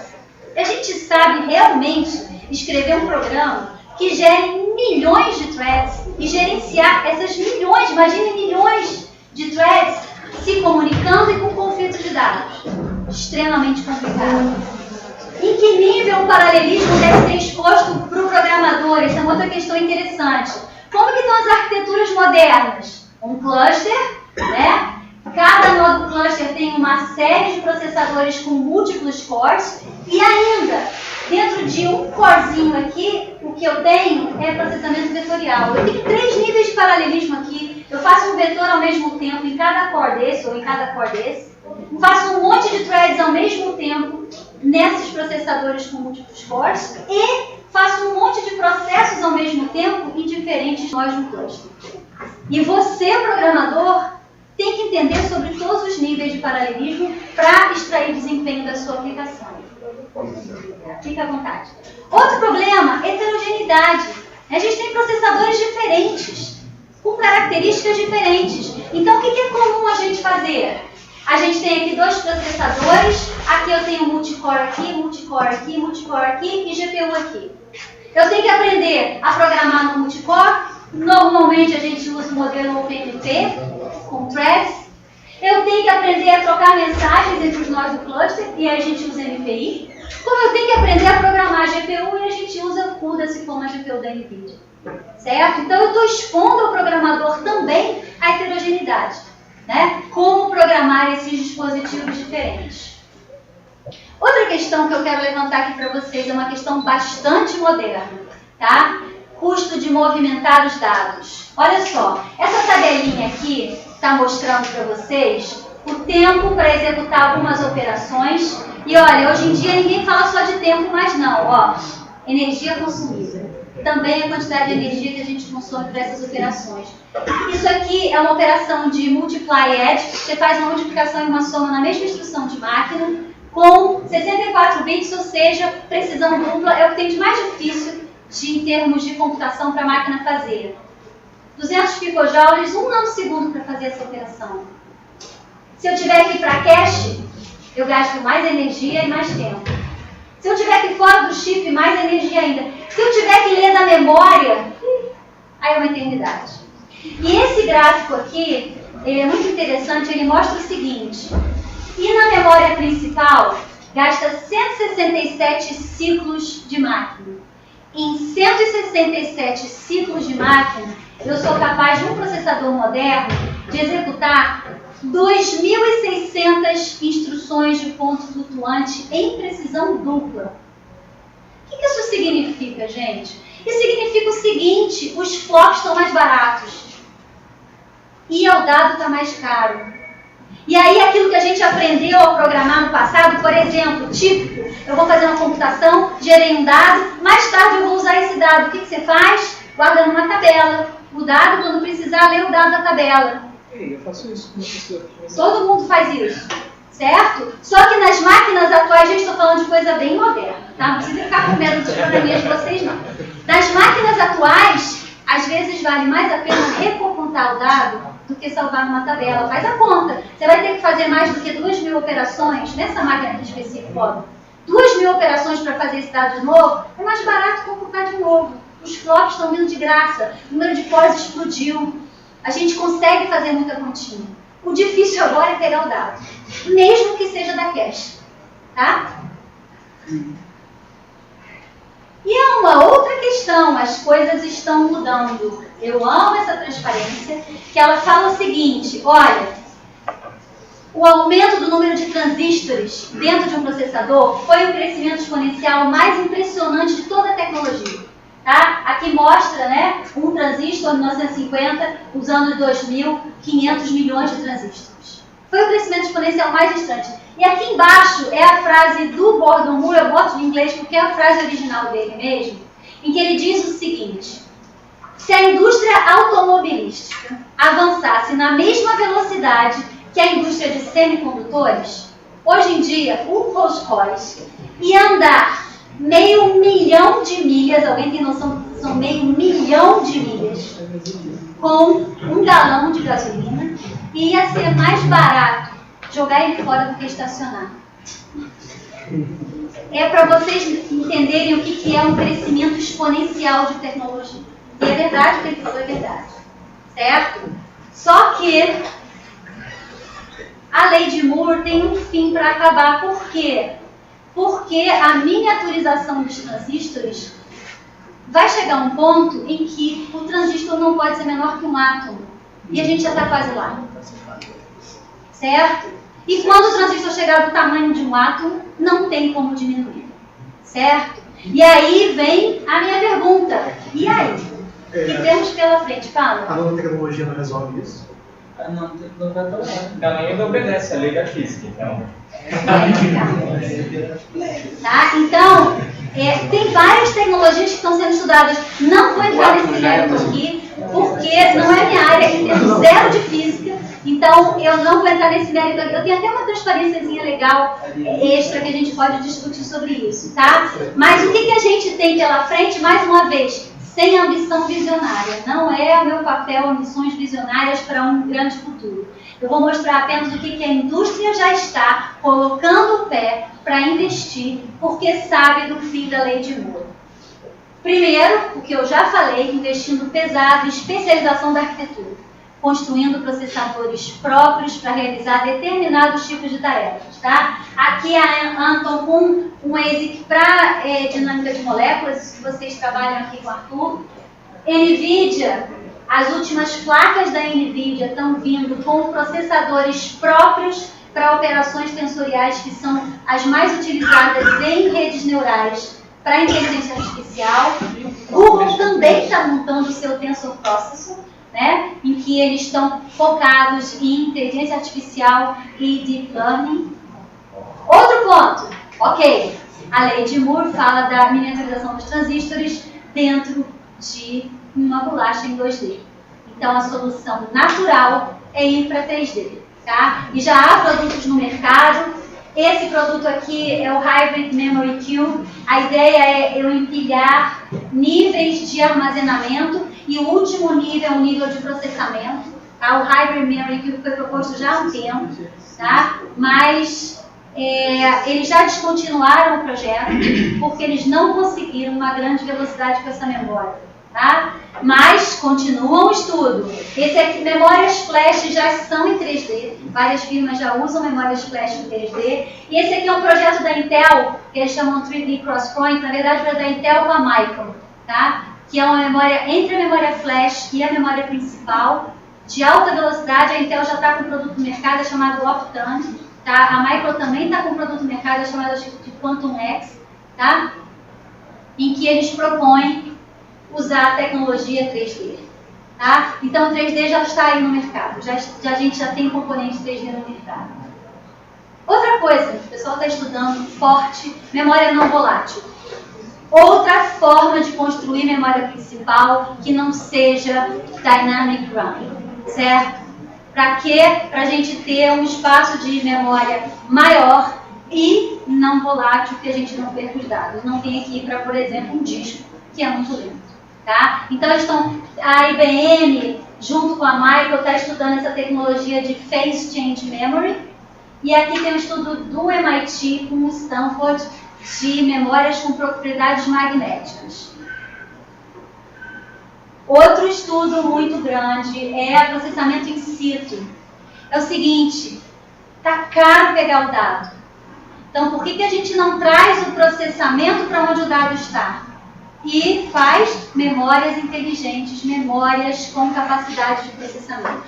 E a gente sabe realmente escrever um programa que gere milhões de threads e gerenciar essas milhões, imagine milhões de threads se comunicando e com conflitos de dados. Extremamente complicado. Em que nível o paralelismo deve ser exposto para o programador? Essa é uma outra questão interessante. Como que estão as arquiteturas modernas? Um cluster, né? Cada nodo cluster tem uma série de processadores com múltiplos cores e ainda, dentro de um corezinho aqui, o que eu tenho é processamento vetorial. Eu tenho 3 níveis de paralelismo aqui. Eu faço um vetor ao mesmo tempo em cada core desse ou em cada core desse. Faço um monte de threads ao mesmo tempo nesses processadores com múltiplos cores e faço um monte de processos ao mesmo tempo em diferentes nós no cluster. E você, programador, tem que entender sobre todos os níveis de paralelismo para extrair desempenho da sua aplicação. Fique à vontade. Outro problema, heterogeneidade. A gente tem processadores diferentes, com características diferentes. Então, o que é comum a gente fazer? A gente tem aqui 2 processadores, aqui eu tenho multicore aqui, multicore aqui, multicore aqui e GPU aqui. Eu tenho que aprender a programar no multicore. Normalmente a gente usa o modelo OpenMP, com threads. Eu tenho que aprender a trocar mensagens entre os nós do cluster, e aí a gente usa MPI. Como eu tenho que aprender a programar GPU, e a gente usa CUDA, se for uma GPU da NVIDIA. Certo? Então eu estou expondo ao programador também a heterogeneidade. Né? Como programar esses dispositivos diferentes. Outra questão que eu quero levantar aqui para vocês é uma questão bastante moderna, tá? Custo de movimentar os dados. Olha só, essa tabelinha aqui está mostrando para vocês o tempo para executar algumas operações. E olha, hoje em dia ninguém fala só de tempo mais não, ó. Energia consumida. Também a quantidade de energia que a gente consome para essas operações. Isso aqui é uma operação de multiply add. Você faz uma multiplicação e uma soma na mesma instrução de máquina, com 64 bits, ou seja, precisão dupla. É o que tem de mais difícil em termos de computação para a máquina fazer. 200 picojoules, 1 nanosegundo para fazer essa operação. Se eu tiver aqui para cache, eu gasto mais energia e mais tempo. Se eu tiver aqui fora do chip, mais energia ainda. Se eu tiver que ler da memória, aí é uma eternidade. E esse gráfico aqui, ele é muito interessante, ele mostra o seguinte. E na memória principal, gasta 167 ciclos de máquina. Em 167 ciclos de máquina, eu sou capaz de um processador moderno de executar 2.600 instruções de ponto flutuante em precisão dupla. O que isso significa, gente? Isso significa o seguinte: os flops estão mais baratos e o dado está mais caro. E aí aquilo que a gente aprendeu a programar no passado, por exemplo, típico, eu vou fazer uma computação, gerei um dado, mais tarde eu vou usar esse dado. O que você faz? Guarda numa tabela. O dado, quando precisar, lê o dado da tabela. Eu faço isso com o professor. Todo mundo faz isso, certo? Só que nas máquinas atuais, gente, estou falando de coisa bem moderna, tá? Não precisa ficar com medo dos programinhas de vocês, não. Nas máquinas atuais, às vezes vale mais a pena recomputar o dado do que salvar numa tabela. Faz a conta. Você vai ter que fazer mais do que 2.000 operações, nessa máquina aqui específica, 2.000 operações para fazer esse dado de novo, é mais barato computar de novo. Os flops estão vindo de graça, o número de cores explodiu, a gente consegue fazer muita continha. O difícil agora é pegar o dado, mesmo que seja da cache, tá? E é uma outra questão, as coisas estão mudando. Eu amo essa transparência, que ela fala o seguinte, olha, o aumento do número de transistores dentro de um processador foi o crescimento exponencial mais impressionante de toda a tecnologia. Tá? Aqui mostra, né, um transistor em 1950 usando 2.500 milhões de transistores. Foi o crescimento exponencial mais distante. E aqui embaixo é a frase do Gordon Moore, eu boto em inglês porque é a frase original dele mesmo, em que ele diz o seguinte: se a indústria automobilística avançasse na mesma velocidade que a indústria de semicondutores, hoje em dia o Rolls-Royce ia andar 500 mil de milhas, alguém tem noção que são 500 mil de milhas, com 1 galão de gasolina, e ia ser mais barato jogar ele fora do que estacionar. É para vocês entenderem o que é um crescimento exponencial de tecnologia. E é verdade, o que ele falou é verdade. Certo? Só que a lei de Moore tem um fim para acabar. Por quê? Porque a miniaturização dos transistores vai chegar a um ponto em que o transistor não pode ser menor que um átomo. E a gente já está quase lá. Certo? E quando o transistor chegar do tamanho de um átomo, não tem como diminuir. Certo? E aí vem a minha pergunta. E aí? O que temos pela frente? Fala. A nova tecnologia não resolve isso? Não vai tolerar. Ela ainda obedece à lei da física, então. Tá? Então, tem várias tecnologias que estão sendo estudadas. Não vou entrar nesse mérito aqui, porque não é minha área, entendo zero de física. Então, eu não vou entrar nesse mérito aqui. Eu tenho até uma transparênciazinha legal, extra, que a gente pode discutir sobre isso, tá? Mas o que a gente tem pela frente, mais uma vez, sem ambição visionária. Não é o meu papel ambições visionárias para um grande futuro. Eu vou mostrar apenas o que a indústria já está colocando o pé para investir, porque sabe do fim da lei de Moore. Primeiro, o que eu já falei, investindo pesado em especialização da arquitetura, construindo processadores próprios para realizar determinados tipos de tarefas. Tá? Aqui a Anton com um ASIC para dinâmica de moléculas, se vocês trabalham aqui com o Arthur. NVIDIA, as últimas placas da NVIDIA estão vindo com processadores próprios para operações tensoriais, que são as mais utilizadas em redes neurais para inteligência artificial. Google também está montando o seu Tensor Processor, né, em que eles estão focados em inteligência artificial e deep learning. Outro ponto, ok, a lei de Moore fala da miniaturização dos transistores dentro de uma bolacha em 2D. Então a solução natural é ir para 3D, tá? E já há produtos no mercado. Esse produto aqui é o Hybrid Memory Cube. A ideia é eu empilhar níveis de armazenamento e o último nível é um nível de processamento. Tá? O Hybrid Memory Cube foi proposto já há um tempo, tá? Mas eles já descontinuaram o projeto porque eles não conseguiram uma grande velocidade com essa memória. Tá? Mas continua o estudo. Esse aqui, memórias flash já são em 3D, várias firmas já usam memórias flash em 3D. E esse aqui é um projeto da Intel, que eles chamam 3D Crosspoint, na verdade é da Intel com a Micron, tá? Que é uma memória entre a memória flash e a memória principal, de alta velocidade. A Intel já está com um produto no mercado chamado Optane, tá? A Micron também está com um produto no mercado chamado de Quantum X, tá? Em que eles propõem usar a tecnologia 3D. Tá? Então o 3D já está aí no mercado, a gente já tem componente 3D no mercado. Outra coisa, o pessoal está estudando forte, memória não volátil. Outra forma de construir memória principal que não seja Dynamic RAM, certo? Para quê? Para a gente ter um espaço de memória maior e não volátil, que a gente não perca os dados. Não tem aqui para, por exemplo, um disco, que é muito lento. Tá? Então, a IBM, junto com a Michael, está estudando essa tecnologia de Phase Change Memory. E aqui tem um estudo do MIT com o Stanford de memórias com propriedades magnéticas. Outro estudo muito grande é processamento in situ. É o seguinte, está caro pegar o dado. Então, por que a gente não traz o processamento para onde o dado está? E faz memórias inteligentes, memórias com capacidade de processamento.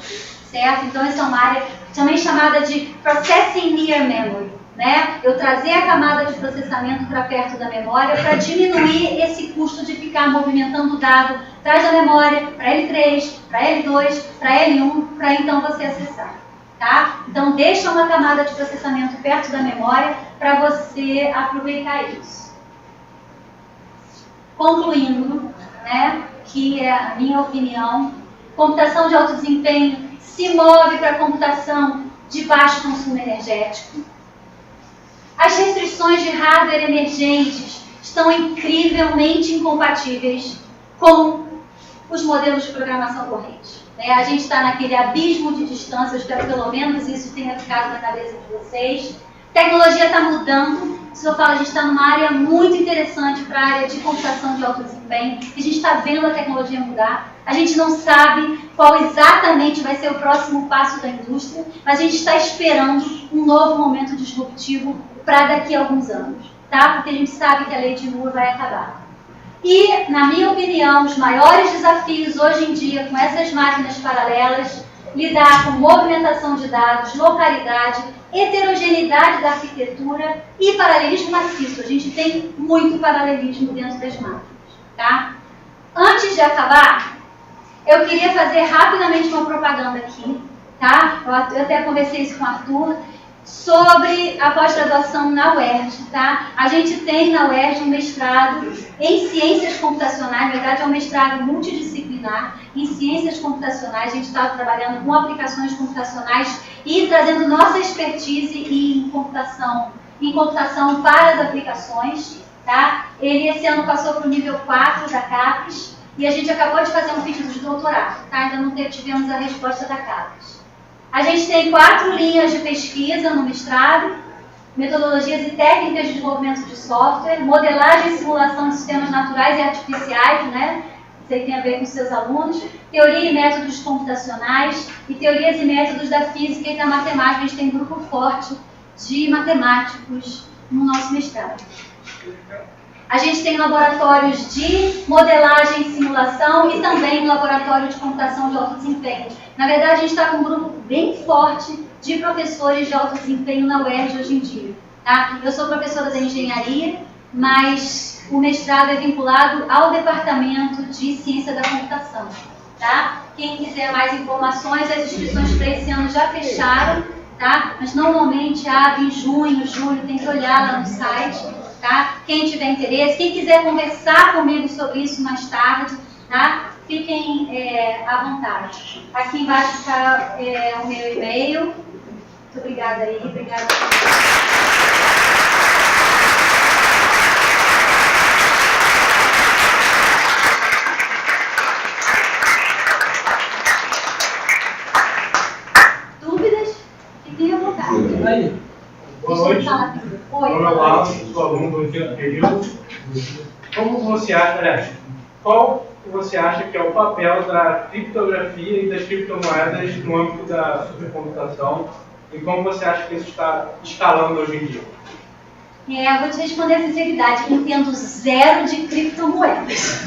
Certo? Então, essa é uma área também chamada de Processing Near Memory. Né? Eu trazer a camada de processamento para perto da memória para diminuir esse custo de ficar movimentando o dado, traz a memória para L3, para L2, para L1, para então você acessar. Tá? Então, deixa uma camada de processamento perto da memória para você aproveitar isso. Concluindo, né, que é a minha opinião, computação de alto desempenho se move para a computação de baixo consumo energético. As restrições de hardware emergentes estão incrivelmente incompatíveis com os modelos de programação corrente. Né? A gente está naquele abismo de distância, eu espero que pelo menos isso tenha ficado na cabeça de vocês. A tecnologia está mudando, se eu falo, a gente está numa área muito interessante para a área de computação de alto desempenho, e a gente está vendo a tecnologia mudar. A gente não sabe qual exatamente vai ser o próximo passo da indústria, mas a gente está esperando um novo momento disruptivo para daqui a alguns anos, tá? Porque a gente sabe que a lei de Moore vai acabar. E, na minha opinião, os maiores desafios hoje em dia com essas máquinas paralelas, lidar com movimentação de dados, localidade, heterogeneidade da arquitetura e paralelismo maciço. A gente tem muito paralelismo dentro das máquinas, tá? Antes de acabar, eu queria fazer rapidamente uma propaganda aqui, tá? Eu até conversei isso com o Arthur, sobre a pós-graduação na UERJ, tá? A gente tem na UERJ um mestrado em ciências computacionais, na verdade é um mestrado multidisciplinar em ciências computacionais. A gente está trabalhando com aplicações computacionais e trazendo nossa expertise em computação para as aplicações, tá? Ele esse ano passou para o nível 4 da CAPES e a gente acabou de fazer um pedido de doutorado, tá? Ainda não tivemos a resposta da CAPES. A gente tem 4 linhas de pesquisa no mestrado: metodologias e técnicas de desenvolvimento de software, modelagem e simulação de sistemas naturais e artificiais, né? Isso aí tem a ver com seus alunos, teoria e métodos computacionais e teorias e métodos da física e da matemática. A gente tem um grupo forte de matemáticos no nosso mestrado. A gente tem laboratórios de modelagem e simulação e também um laboratório de computação de alto desempenho. Na verdade, a gente está com um grupo bem forte de professores de alto desempenho na UERJ hoje em dia. Tá? Eu sou professora da engenharia, mas o mestrado é vinculado ao departamento de ciência da computação. Tá? Quem quiser mais informações, as inscrições para esse ano já fecharam, tá? Mas normalmente abre em junho, julho, tem que olhar lá no site. Tá? Quem tiver interesse, quem quiser conversar comigo sobre isso mais tarde, tá? Fiquem à vontade. Aqui embaixo está o meu e-mail. Muito obrigada aí. Obrigada. Dúvidas? Fiquem à vontade. Aí. Boa noite. Olá, sou aluno do quinto período. Como você acha, aliás, qual você acha que é o papel da criptografia e das criptomoedas no âmbito da supercomputação e como você acha que isso está escalando hoje em dia? Eu vou te responder a sinceridade. Entendo zero de criptomoedas.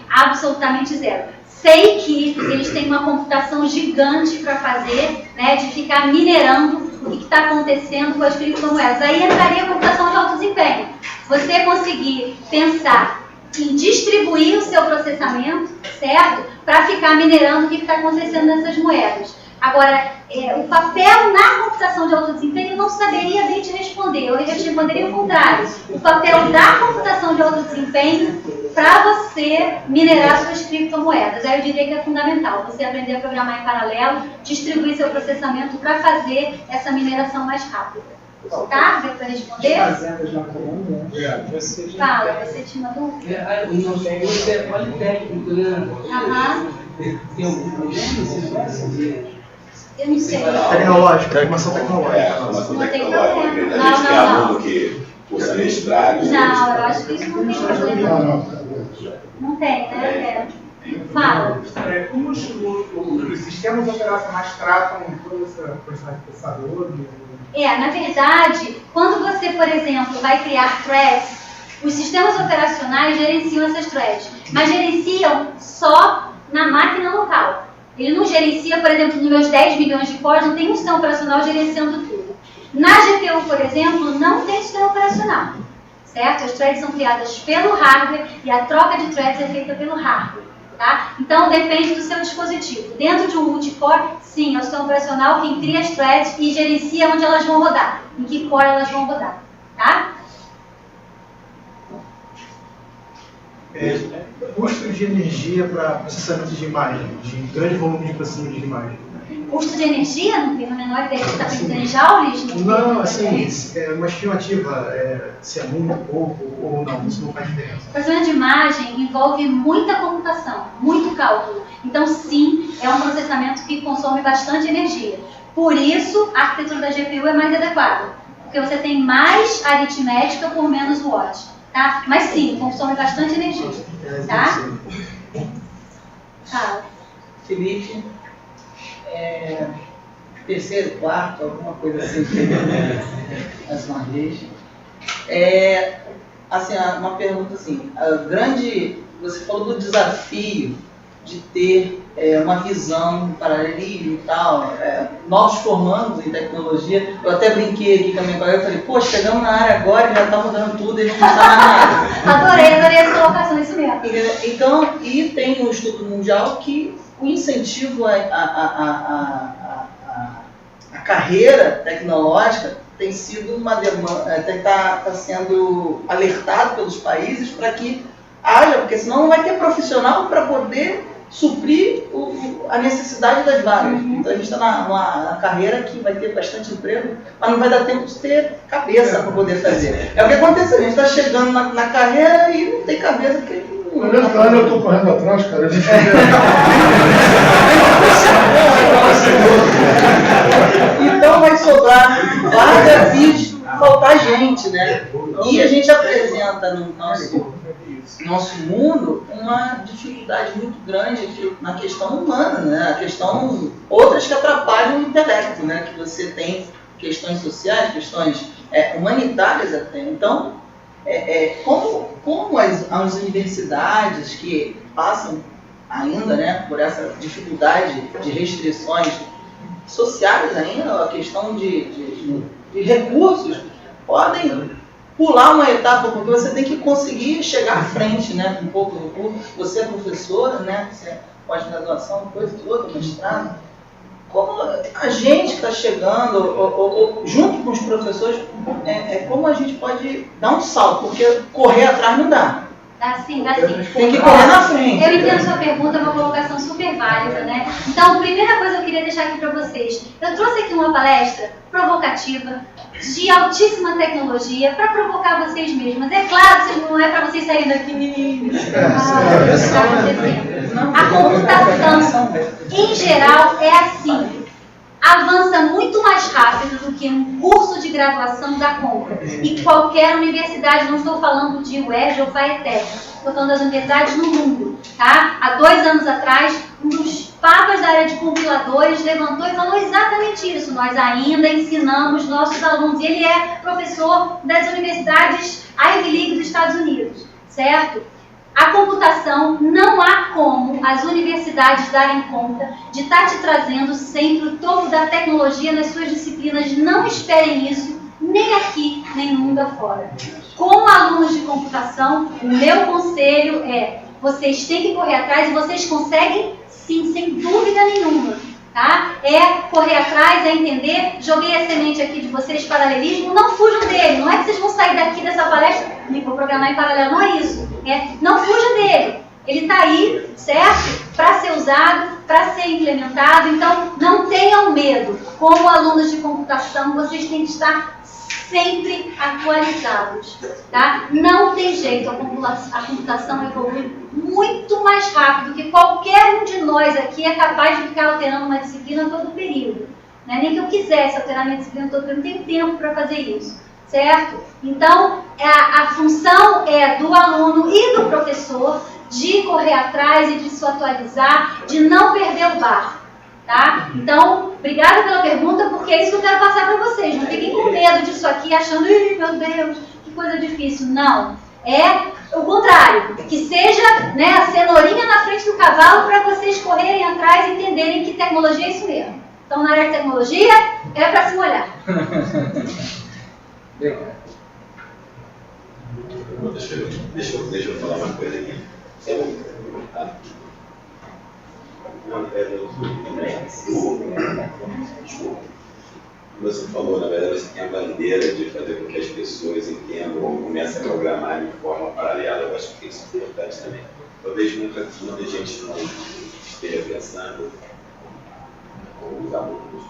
Absolutamente zero. Sei que eles têm uma computação gigante para fazer, né, de ficar minerando o que está acontecendo com as criptomoedas. Aí entraria a computação de alto desempenho. Você conseguir pensar em distribuir o seu processamento, certo? Para ficar minerando o que está acontecendo nessas moedas. Agora, o papel na computação de alto desempenho eu não saberia bem te responder. Eu te responderia o contrário. O papel da computação de alto desempenho para você minerar suas criptomoedas. Aí eu diria que é fundamental você aprender a programar em paralelo, distribuir seu processamento para fazer essa mineração mais rápida. Tá? Deu para responder? Fazendas na Colômbia. Fala, você tinha uma dúvida? O nosso curso é politécnico, né? Aham. Tem algum problema? Eu não sei. Tecnológica, formação tecnológica. Não tem tecnológica. problema. A gente tem Não. aluno que cursa mestrado. Não, eu acho que isso não tem problema. Não tem, né? Fala. Como os sistemas operacionais tratam toda essa questão de processador? Na verdade, quando você, por exemplo, vai criar threads, os sistemas operacionais gerenciam essas threads, mas gerenciam só na máquina local. Ele não gerencia, por exemplo, nos meus 10 milhões de códigos, não tem um sistema operacional gerenciando tudo. Na GPU, por exemplo, não tem sistema operacional, certo? As threads são criadas pelo hardware e a troca de threads é feita pelo hardware, tá? Então, depende do seu dispositivo. Dentro de um multicore, sim, é o sistema operacional quem cria as threads e gerencia onde elas vão rodar, em que core elas vão rodar, tá? Custo de energia para processamento de imagem, de grande volume de processamento de imagem. Custo de energia? Não tenho a menor ideia. Você está pensando em joules? Não, assim, uma estimativa, se é muito, pouco ou não, isso não faz diferença. O processamento de imagem envolve muita computação, muito cálculo. Então, sim, é um processamento que consome bastante energia. Por isso, a arquitetura da GPU é mais adequada, porque você tem mais aritmética por menos watts. Tá? Mas sim, consome bastante energia. Tá? Fala. Felipe, terceiro, quarto, alguma coisa assim, mais uma vez. Assim, uma pergunta assim, você falou do desafio de ter uma visão, paralelismo e tal, novos formandos em tecnologia. Eu até brinquei aqui com a minha colega e falei, pô, chegamos na área agora e já está mudando tudo, a gente não está mais na área. Adorei essa colocação, isso mesmo. Então, e tem um estudo mundial que o incentivo à carreira tecnológica tem sido uma demanda, está sendo alertado pelos países para que haja, porque senão não vai ter profissional para poder suprir a necessidade das vagas. Então a gente está numa carreira que vai ter bastante emprego, mas não vai dar tempo de ter cabeça para poder fazer. É o que acontece, a gente está chegando na carreira e não tem cabeça porque eu estou correndo atrás, cara. Então vai sobrar vaga e faltar gente, né? E a gente apresenta no nosso mundo uma dificuldade muito grande na questão humana, né? A questão, outras que atrapalham o intelecto, né? Que você tem questões sociais, questões humanitárias até. Então, como as universidades que passam ainda, né, por essa dificuldade de restrições sociais ainda, a questão de recursos, podem pular uma etapa, porque você tem que conseguir chegar à frente, né, com pouco recurso. Você é professora, né, você é pós-graduação, coisa e outra, mestrado. Como a gente está chegando, ou junto com os professores, como a gente pode dar um salto, porque correr atrás não dá. Dá sim, dá sim. Tem que correr na frente. Eu entendo sua pergunta, é uma colocação super válida, né? Então, a primeira coisa que eu queria deixar aqui para vocês, eu trouxe aqui uma palestra provocativa, de altíssima tecnologia, para provocar vocês mesmos. É claro que não é para vocês saírem daqui. A computação, em geral, é assim. Avança muito mais rápido do que um curso de graduação da conta. E qualquer universidade, não estou falando de UERJ ou FAETEC, estou falando das universidades no mundo. Tá? Há 2 anos atrás, um dos papas da área de compiladores levantou e falou exatamente isso. Nós ainda ensinamos nossos alunos. E ele é professor das universidades Ivy League dos Estados Unidos, certo? A computação, não há como as universidades darem conta de estar te trazendo sempre o topo da tecnologia nas suas disciplinas. Não esperem isso, nem aqui, nem no mundo afora. Como alunos de computação, o meu conselho é vocês têm que correr atrás e vocês conseguem sim, sem dúvida nenhuma. Tá? É correr atrás, é entender. Joguei a semente aqui de vocês, paralelismo, não fujam dele. Não é que vocês vão sair daqui dessa palestra e vou programar em paralelo, não é isso. Não fuja dele. Ele está aí, certo? Para ser usado, para ser implementado. Então, não tenham medo. Como alunos de computação, vocês têm que estar sempre atualizados. Tá? Não tem jeito, a computação evolui muito mais rápido que qualquer um de nós aqui é capaz de ficar alterando uma disciplina todo o período. Não é nem que eu quisesse alterar minha disciplina todo o período, não tenho tempo para fazer isso. Certo? Então, a função é do aluno e do professor de correr atrás e de se atualizar, de não perder o barco. Tá? Então, obrigada pela pergunta, porque é isso que eu quero passar para vocês. Não fiquem com medo disso aqui, achando, meu Deus, que coisa difícil. Não. É o contrário. Que seja, né, a cenourinha na frente do cavalo para vocês correrem atrás e entenderem que tecnologia é isso mesmo. Então, na área de tecnologia, é para se molhar. Deixa eu falar uma coisa aqui. Você falou, na verdade, você tem a bandeira de fazer com que as pessoas entendam ou comecem a programar de forma paralela. Eu acho que isso é importante também. Talvez muita gente não esteja pensando, ou os alunos,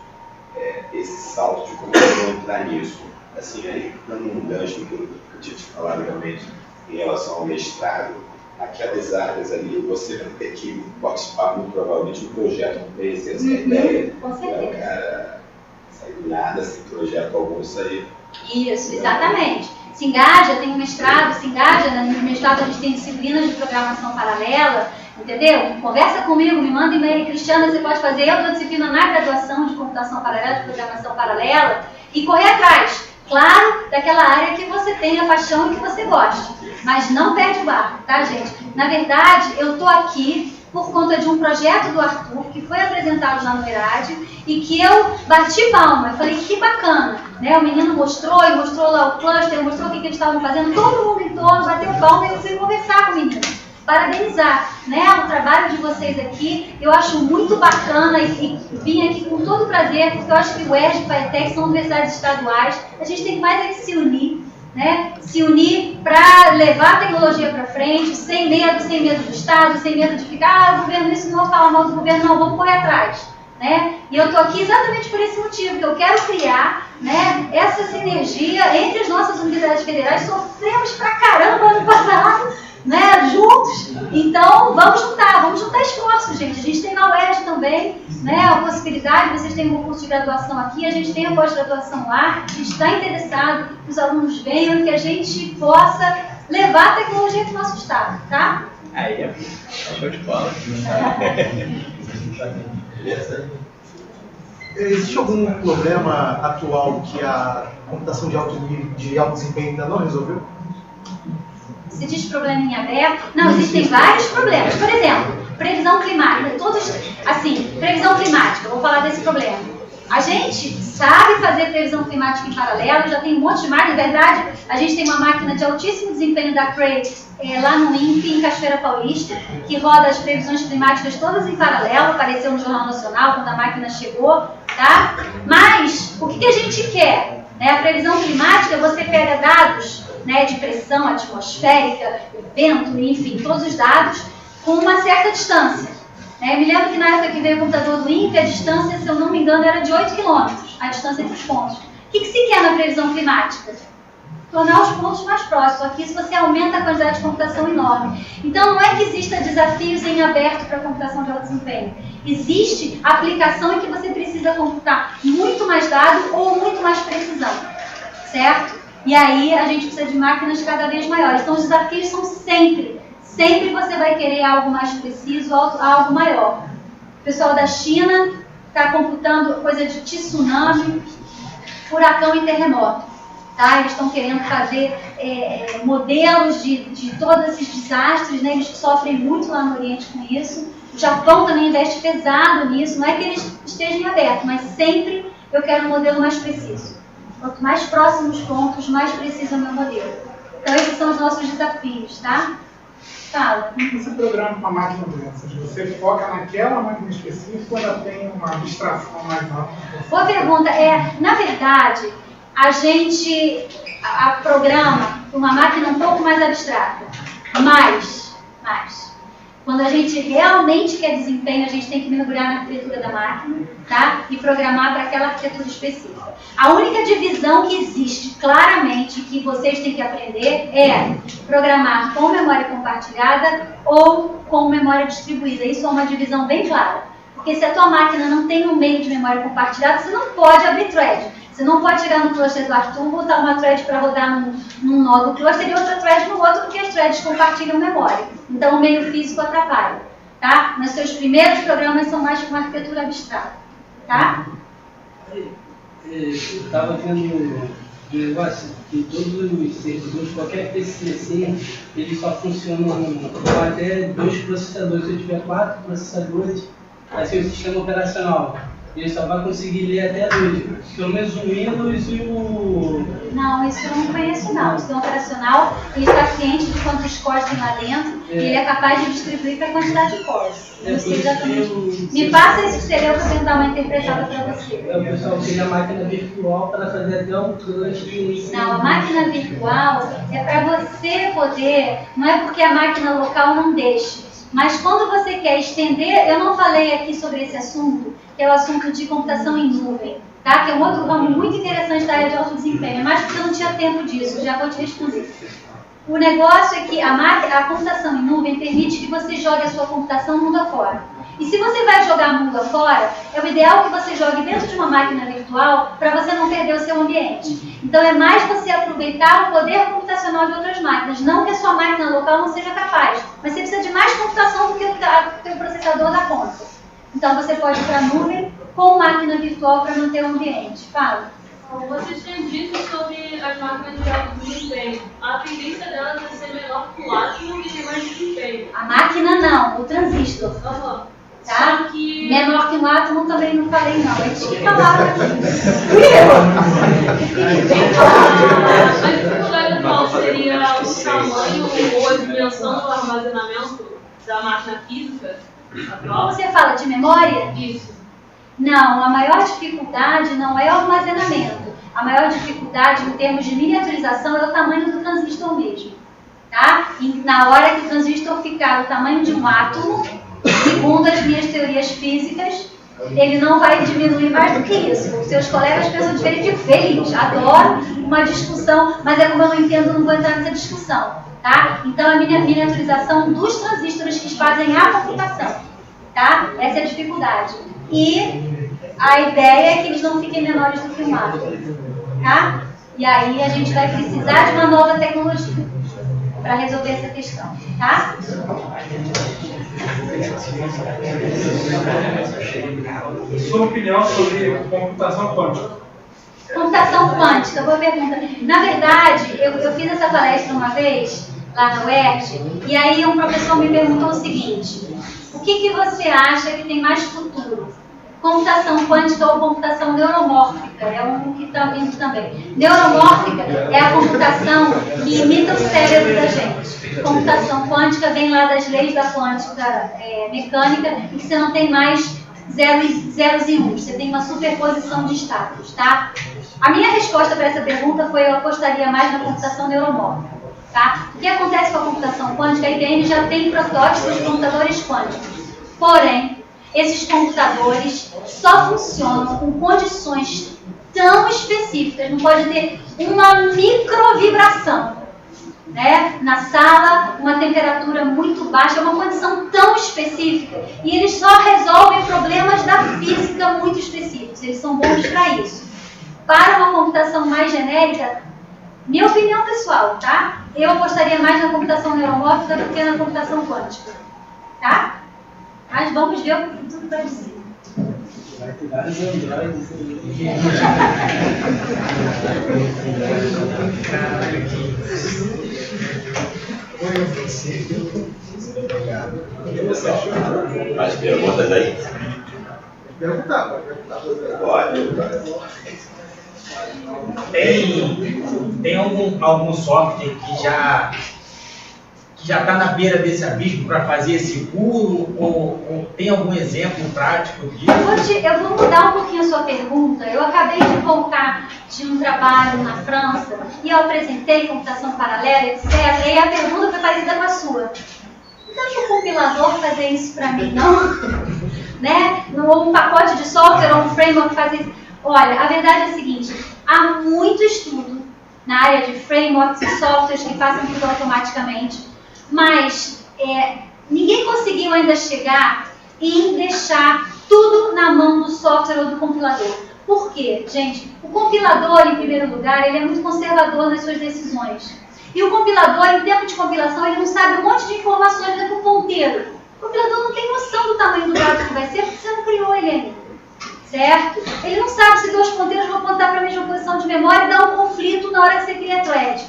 esse salto de como entrar nisso. Assim, aí, dando um gancho que eu tinha te falado realmente em relação ao mestrado, aquelas áreas ali, você vai ter que participar muito provavelmente do projeto, não conhecer essa ideia. Com certeza. O cara sair do nada, sem projeto algum, sair. Isso, exatamente. Se engaja, tem um mestrado, se engaja, no mestrado a gente tem disciplinas de programação paralela, entendeu? Conversa comigo, me manda e-mail, Cristiana, você pode fazer outra disciplina na graduação de computação paralela, de programação paralela, e correr atrás. Claro, daquela área que você tem a paixão e que você gosta. Mas não perde o barco, tá, gente? Na verdade, eu estou aqui por conta de um projeto do Arthur, que foi apresentado lá no ERAD, e que eu bati palma. Eu falei, que bacana. Né? O menino mostrou, e mostrou lá o cluster, mostrou o que eles estavam fazendo. Todo mundo em torno bateu palma e eu fui conversar com o menino. Parabenizar, né, o trabalho de vocês aqui. Eu acho muito bacana e vim aqui com todo prazer, porque eu acho que o UERJ e o FATEC são universidades estaduais. A gente tem mais é que se unir, né? Se unir para levar a tecnologia para frente, sem medo do Estado, sem medo de ficar, o governo isso, não vou falar mal do governo, não, vamos correr atrás. Né? E eu estou aqui exatamente por esse motivo, que eu quero criar, né, essa sinergia entre as nossas universidades federais. Sofremos pra caramba ano passado, né, juntos. Então, vamos juntar esforços, gente. A gente tem na UERJ também, né, a possibilidade, vocês têm um curso de graduação aqui, a gente tem a pós-graduação lá, a gente está interessado que os alunos venham e que a gente possa levar a tecnologia para o nosso estado, tá? Aí, show de bola. Existe algum problema atual que a computação de alto nível, de alto desempenho ainda não resolveu? Se diz problema em aberto, não, existem vários problemas. Por exemplo, previsão climática. Previsão climática, vou falar desse problema. A gente sabe fazer previsão climática em paralelo, já tem um monte de máquina. Na verdade, a gente tem uma máquina de altíssimo desempenho da Cray lá no INPE, em Cachoeira Paulista, que roda as previsões climáticas todas em paralelo, apareceu no Jornal Nacional quando a máquina chegou, tá? Mas, o que a gente quer? Né? A previsão climática, você pega dados, né, de pressão atmosférica, vento, enfim, todos os dados, com uma certa distância. Me lembro que na época que veio o computador do INPE, a distância, se eu não me engano, era de 8 km, a distância entre os pontos. O que se quer na previsão climática? Tornar os pontos mais próximos. Aqui, se você aumenta a quantidade de computação enorme. Então, não é que exista desafios em aberto para a computação de alto desempenho. Existe aplicação em que você precisa computar muito mais dado ou muito mais precisão, certo? E aí, a gente precisa de máquinas cada vez maiores. Então, os desafios são sempre você vai querer algo mais preciso, algo maior. O pessoal da China está computando coisa de tsunami, furacão e terremoto. Tá? Eles estão querendo fazer modelos de todos esses desastres, né? Eles sofrem muito lá no Oriente com isso. O Japão também investe pesado nisso. Não é que eles estejam em aberto, mas sempre eu quero um modelo mais preciso. Quanto mais próximos pontos, mais preciso é o meu modelo. Então, esses são os nossos desafios, tá? Fala. Esse programa para máquina dessas, você foca naquela máquina específica ou ela tem uma abstração mais alta? Boa pergunta. Na verdade, a gente programa uma máquina um pouco mais abstrata. Mas, quando a gente realmente quer desempenho, a gente tem que mergulhar na arquitetura da máquina, tá? E programar para aquela arquitetura específica. A única divisão que existe claramente, que vocês têm que aprender, é programar com memória compartilhada ou com memória distribuída. Isso é uma divisão bem clara. Porque se a tua máquina não tem um meio de memória compartilhada, você não pode abrir thread. Você não pode chegar no cluster do Arthur, botar uma thread para rodar num nó do cluster e outra thread no outro, porque as threads compartilham memória. Então o meio físico atrapalha. Tá? Nos seus primeiros programas são mais com uma arquitetura abstrata. Tá? Eu estava vendo um negócio que todos os servidores, qualquer PC assim, eles só funcionam com até 2 processadores. Se eu tiver 4 processadores, vai ser o sistema operacional. Ele só vai conseguir ler até 2. Pelo menos o Windows e o... Não, isso eu não conheço não. O sistema operacional, ele está ciente de quantos cores tem lá dentro e ele é capaz de distribuir para a quantidade de cores. Não sei exatamente. Me passa esse que você leu para eu tentar uma interpretada para você. O pessoal cria a máquina virtual para fazer até um cluster. Não, a máquina virtual é para você poder, não é porque a máquina local não deixe, mas quando você quer estender, eu não falei aqui sobre esse assunto, que é o assunto de computação em nuvem, tá? Que é um outro ramo muito interessante da área de alto desempenho, mas porque eu não tinha tempo disso, já vou te responder. O negócio é que a computação em nuvem permite que você jogue a sua computação mundo afora. E se você vai jogar mundo afora, é o ideal que você jogue dentro de uma máquina virtual para você não perder o seu ambiente. Então é mais você aproveitar o poder computacional de outras máquinas, não que a sua máquina local não seja capaz, mas você precisa de mais computação do que o teu processador dá conta. Então você pode ir para a nuvem com máquina virtual para manter o ambiente. Fala. Vocês tinham dito sobre as máquinas de alto desempenho. A tendência delas é ser menor que o átomo e ter mais desempenho. A máquina não, o transistor. Tá? Só que... Menor que um átomo também não falei não. Eu tinha que falar aqui. A dificuldade atual seria o tamanho ou a dimensão do armazenamento da máquina física atual? Você fala de memória? Isso. Não, a maior dificuldade não é o armazenamento. A maior dificuldade em termos de miniaturização é o tamanho do transistor mesmo. Tá? E na hora que o transistor ficar do tamanho de um átomo, segundo as minhas teorias físicas, ele não vai diminuir mais do que isso. Os seus colegas pensam diferente, fico feliz, adoro uma discussão, mas é como eu não entendo, não vou entrar nessa discussão. Tá? Então, a miniaturização dos transistores que fazem a computação. Tá? Essa é a dificuldade. E a ideia é que eles não fiquem menores do que um átomo. Tá? E aí a gente vai precisar de uma nova tecnologia para resolver essa questão. Tá? Sua opinião sobre computação quântica? Computação quântica, boa pergunta. Na verdade, eu fiz essa palestra uma vez, lá na UERJ, e aí um professor me perguntou o seguinte: o que você acha que tem mais futuro? Computação quântica ou computação neuromórfica? É um que está vindo também. Neuromórfica é a computação que imita o cérebro da gente. Computação quântica vem lá das leis da quântica mecânica, e você não tem mais zeros e uns, você tem uma superposição de estados, tá? A minha resposta para essa pergunta foi: eu apostaria mais na computação neuromórfica. Tá? O que acontece com a computação quântica? A IBM já tem protótipos de computadores quânticos. Porém, esses computadores só funcionam com condições tão específicas. Não pode ter uma microvibração, né? Na sala, uma temperatura muito baixa, é uma condição tão específica. E eles só resolvem problemas da física muito específicos. Eles são bons para isso. Para uma computação mais genérica, minha opinião pessoal, tá? Eu apostaria mais na computação neuromórfica do que na computação quântica. Tá? Mas vamos ver o que o futuro vai dizer. Vai ter vários androides. Mais perguntas aí? Perguntar. Pode. Tem algum software que já que já está na beira desse abismo para fazer seguro? Ou tem algum exemplo prático disso? Eu vou mudar um pouquinho a sua pergunta. Eu acabei de voltar de um trabalho na França e eu apresentei computação paralela, etc. E a pergunta foi parecida com a sua. Não dá para o compilador fazer isso para mim, não? Né? Um pacote de software ou um framework fazer isso? Olha, a verdade é a seguinte, há muito estudo na área de frameworks e softwares que façam tudo automaticamente, mas ninguém conseguiu ainda chegar em deixar tudo na mão do software ou do compilador. Por quê, gente? O compilador, em primeiro lugar, ele é muito conservador nas suas decisões. E o compilador, em tempo de compilação, ele não sabe um monte de informações dentro do ponteiro. O compilador não tem noção do tamanho do dado que vai ser, porque você não criou ele ainda. Certo? Ele não sabe se dois ponteiros vão apontar para a mesma posição de memória e dar um conflito na hora que você cria thread.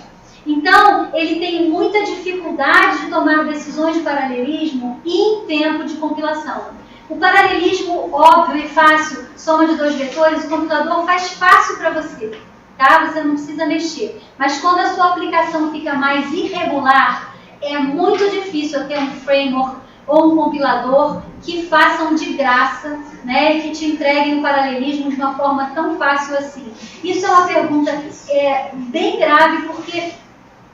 Então, ele tem muita dificuldade de tomar decisões de paralelismo em tempo de compilação. O paralelismo óbvio e fácil, soma de dois vetores, o compilador faz fácil para você. Tá? Você não precisa mexer. Mas quando a sua aplicação fica mais irregular, é muito difícil ter um framework ou um compilador que façam de graça, né, e que te entreguem o paralelismo de uma forma tão fácil assim. Isso é uma pergunta bem grave, porque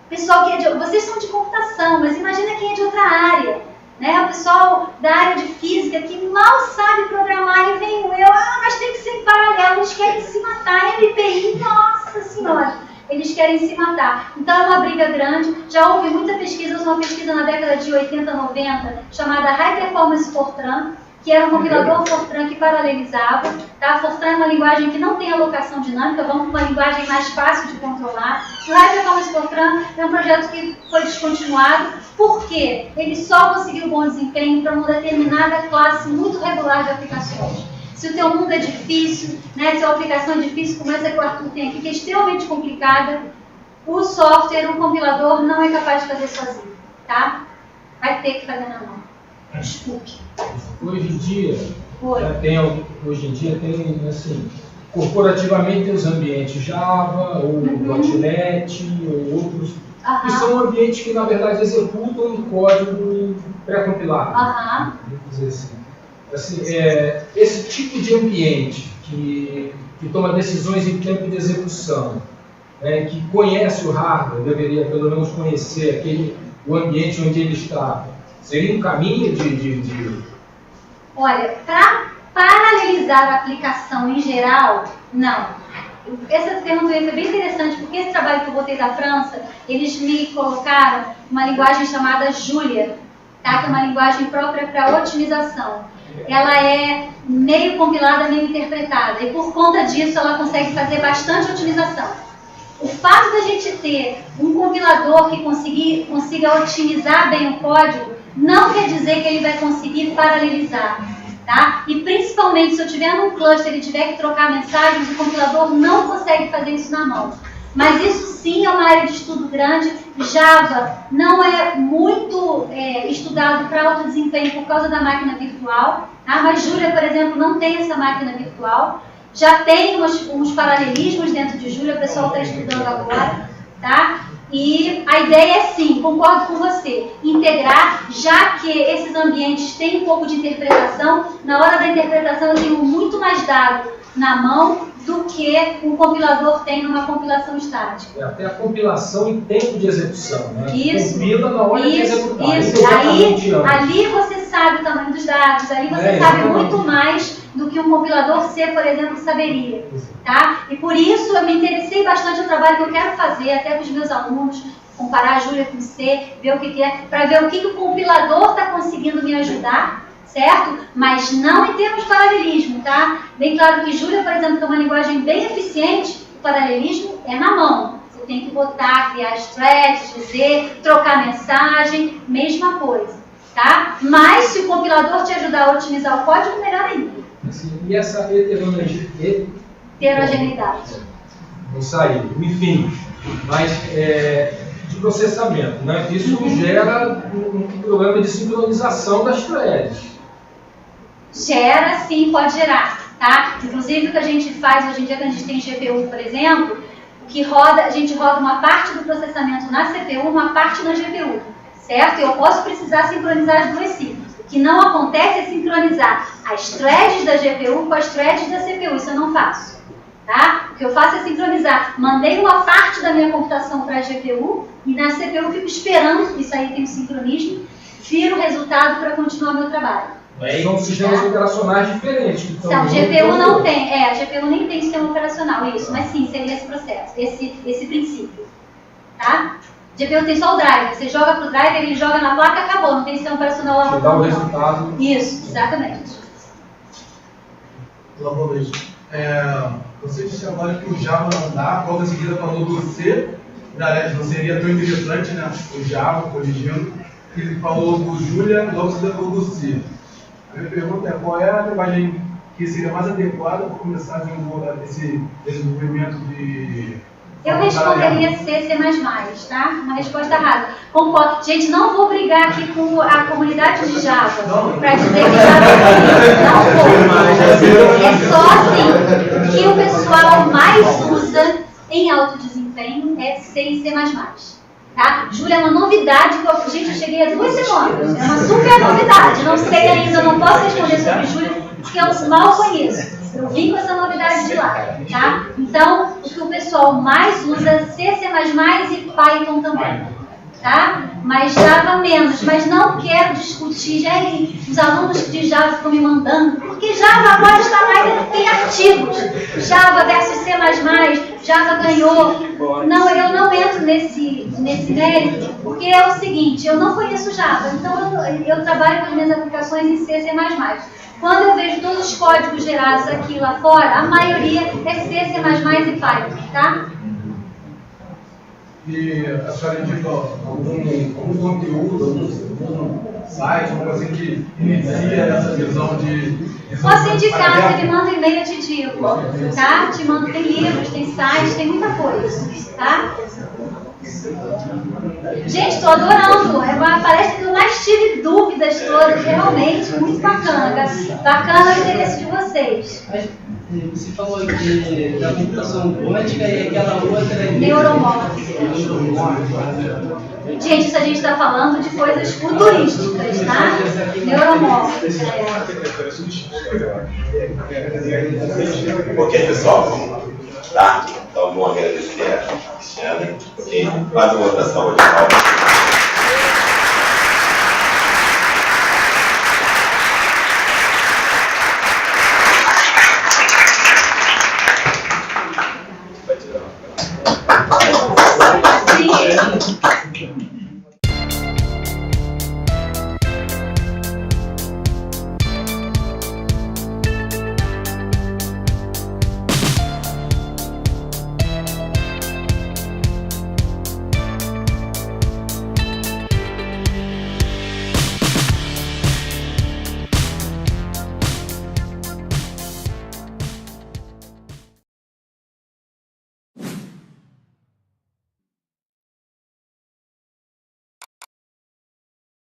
pessoal vocês são de computação, mas imagina quem é de outra área, né? O pessoal da área de física que mal sabe programar e vem mas tem que ser em paralelo, eles querem se matar, MPI, nossa senhora! Eles querem se matar. Então é uma briga grande. Já houve muita pesquisa, uma pesquisa na década de 80, 90, chamada High Performance Fortran, que era um compilador Fortran que paralelizava. Tá? Fortran é uma linguagem que não tem alocação dinâmica, vamos para uma linguagem mais fácil de controlar. O High Performance Fortran é um projeto que foi descontinuado, porque ele só conseguiu bom desempenho para uma determinada classe muito regular de aplicações. Se o teu mundo é difícil, né, se a aplicação é difícil, como essa que o Arthur tem aqui, que é extremamente complicada, o software, o compilador, não é capaz de fazer sozinho, tá? Vai ter que fazer na mão. Desculpe. Hoje em dia tem assim, corporativamente tem os ambientes Java, ou .NET, ou outros, que são ambientes que, na verdade, executam um código pré-compilado. Vamos dizer assim. Esse tipo de ambiente que toma decisões em tempo de execução, que conhece o hardware, deveria pelo menos conhecer o ambiente onde ele está, seria um caminho de... Olha, para paralelizar a aplicação em geral, não. Essa pergunta foi bem interessante, porque esse trabalho que eu botei da França, eles me colocaram uma linguagem chamada Julia, tá? Que é uma linguagem própria para otimização. Ela é meio compilada, meio interpretada, e por conta disso ela consegue fazer bastante otimização. O fato da gente ter um compilador que consiga otimizar bem o código, não quer dizer que ele vai conseguir paralelizar, tá? E principalmente se eu tiver num cluster e tiver que trocar mensagens, o compilador não consegue fazer isso na mão. Mas isso sim é uma área de estudo grande. Java não é muito estudado para alto desempenho por causa da máquina virtual, tá? Mas Julia, por exemplo, não tem essa máquina virtual. Já tem uns paralelismos dentro de Julia, o pessoal está estudando agora, tá? E a ideia é sim, concordo com você, integrar, já que esses ambientes têm um pouco de interpretação. Na hora da interpretação eu tenho muito mais dado na mão do que um compilador tem numa compilação estática. Até a compilação em tempo de execução, né? Isso. Compila na hora de executar. Isso. Ali você sabe o tamanho dos dados, ali você sabe muito mais do que um compilador C, por exemplo, saberia. Tá? E por isso eu me interessei bastante no trabalho que eu quero fazer, até com os meus alunos, comparar a Julia com C, ver o que é, para ver o que o compilador está conseguindo me ajudar, certo? Mas não em termos de paralelismo, tá? Bem claro que Julia, por exemplo, que é uma linguagem bem eficiente, o paralelismo é na mão. Você tem que botar, criar as threads, dizer, trocar mensagem, mesma coisa, tá? Mas se o compilador te ajudar a otimizar o código, melhor ainda. E essa heterogeneidade? Não saiu, enfim, mas de processamento, né? Isso gera um problema de sincronização das threads. Gera, sim, pode gerar, tá? Inclusive o que a gente faz hoje em dia, que a gente tem GPU, por exemplo, o que roda, a gente roda uma parte do processamento na CPU, uma parte na GPU, certo? Eu posso precisar sincronizar as duas sim. O que não acontece é sincronizar as threads da GPU com as threads da CPU, isso eu não faço. Tá? O que eu faço é sincronizar. Mandei uma parte da minha computação para a GPU e na CPU eu fico esperando, isso aí tem um sincronismo, viro o resultado para continuar meu trabalho. São sistemas operacionais diferentes. Então, a GPU não tem, a GPU nem tem sistema operacional, isso, mas sim, seria esse processo, esse princípio. Tá? A GPU tem só o driver, você joga para o driver, ele joga na placa, acabou, não tem sistema operacional lá. Você dá o resultado. Isso, exatamente. Boa noite. Você disse agora que o Java não dá, logo em seguida falou do C, não seria tão interessante, né? O Java, corrigindo. Ele falou do Julia, logo em seguida falou do C. A minha pergunta é, qual é a linguagem que seria mais adequada para começar a desenvolver esse desenvolvimento de... Eu responderia C++, tá? Uma resposta rasa. Concordo. Gente, não vou brigar aqui com a comunidade de Java para dizer que Java não vou. É só assim que o pessoal mais usa em alto desempenho é C e C++. Tá? Julia, é uma novidade que eu cheguei há 2 semanas. É uma super novidade. Não sei ainda, não posso responder sobre Julia, porque eu mal conheço. Eu vim com essa novidade de lá, tá? Então, o que o pessoal mais usa é C++ e Python também, tá? Mas Java menos. Mas não quero discutir, já os alunos de Java ficam me mandando, porque Java agora está lá e tem artigos. Java versus C++, Java ganhou. Não, eu não entro nesse mérito, porque é o seguinte, eu não conheço Java, então eu trabalho com as minhas aplicações em C++. Quando eu vejo todos os códigos gerados aqui lá fora, a maioria é C++ e Python, tá? E a senhora indica algum conteúdo, algum site, alguma coisa que inicia essa visão de... Posso indicar, você me manda um e-mail, eu te digo, tá? Te mando, tem livros, tem sites, tem muita coisa, tá? Gente, estou adorando, é uma palestra que eu mais tive dúvidas todas, realmente, muito bacana. Bacana o interesse de vocês. Você falou aqui da computação quântica e aquela outra... Neuromórfica. Gente, isso a gente está falando de coisas futurísticas, tá? Neuromórfica. Ok, pessoal, tá? Então, vamos agradecer a Cristiane. Ok, faz uma votação de palmas.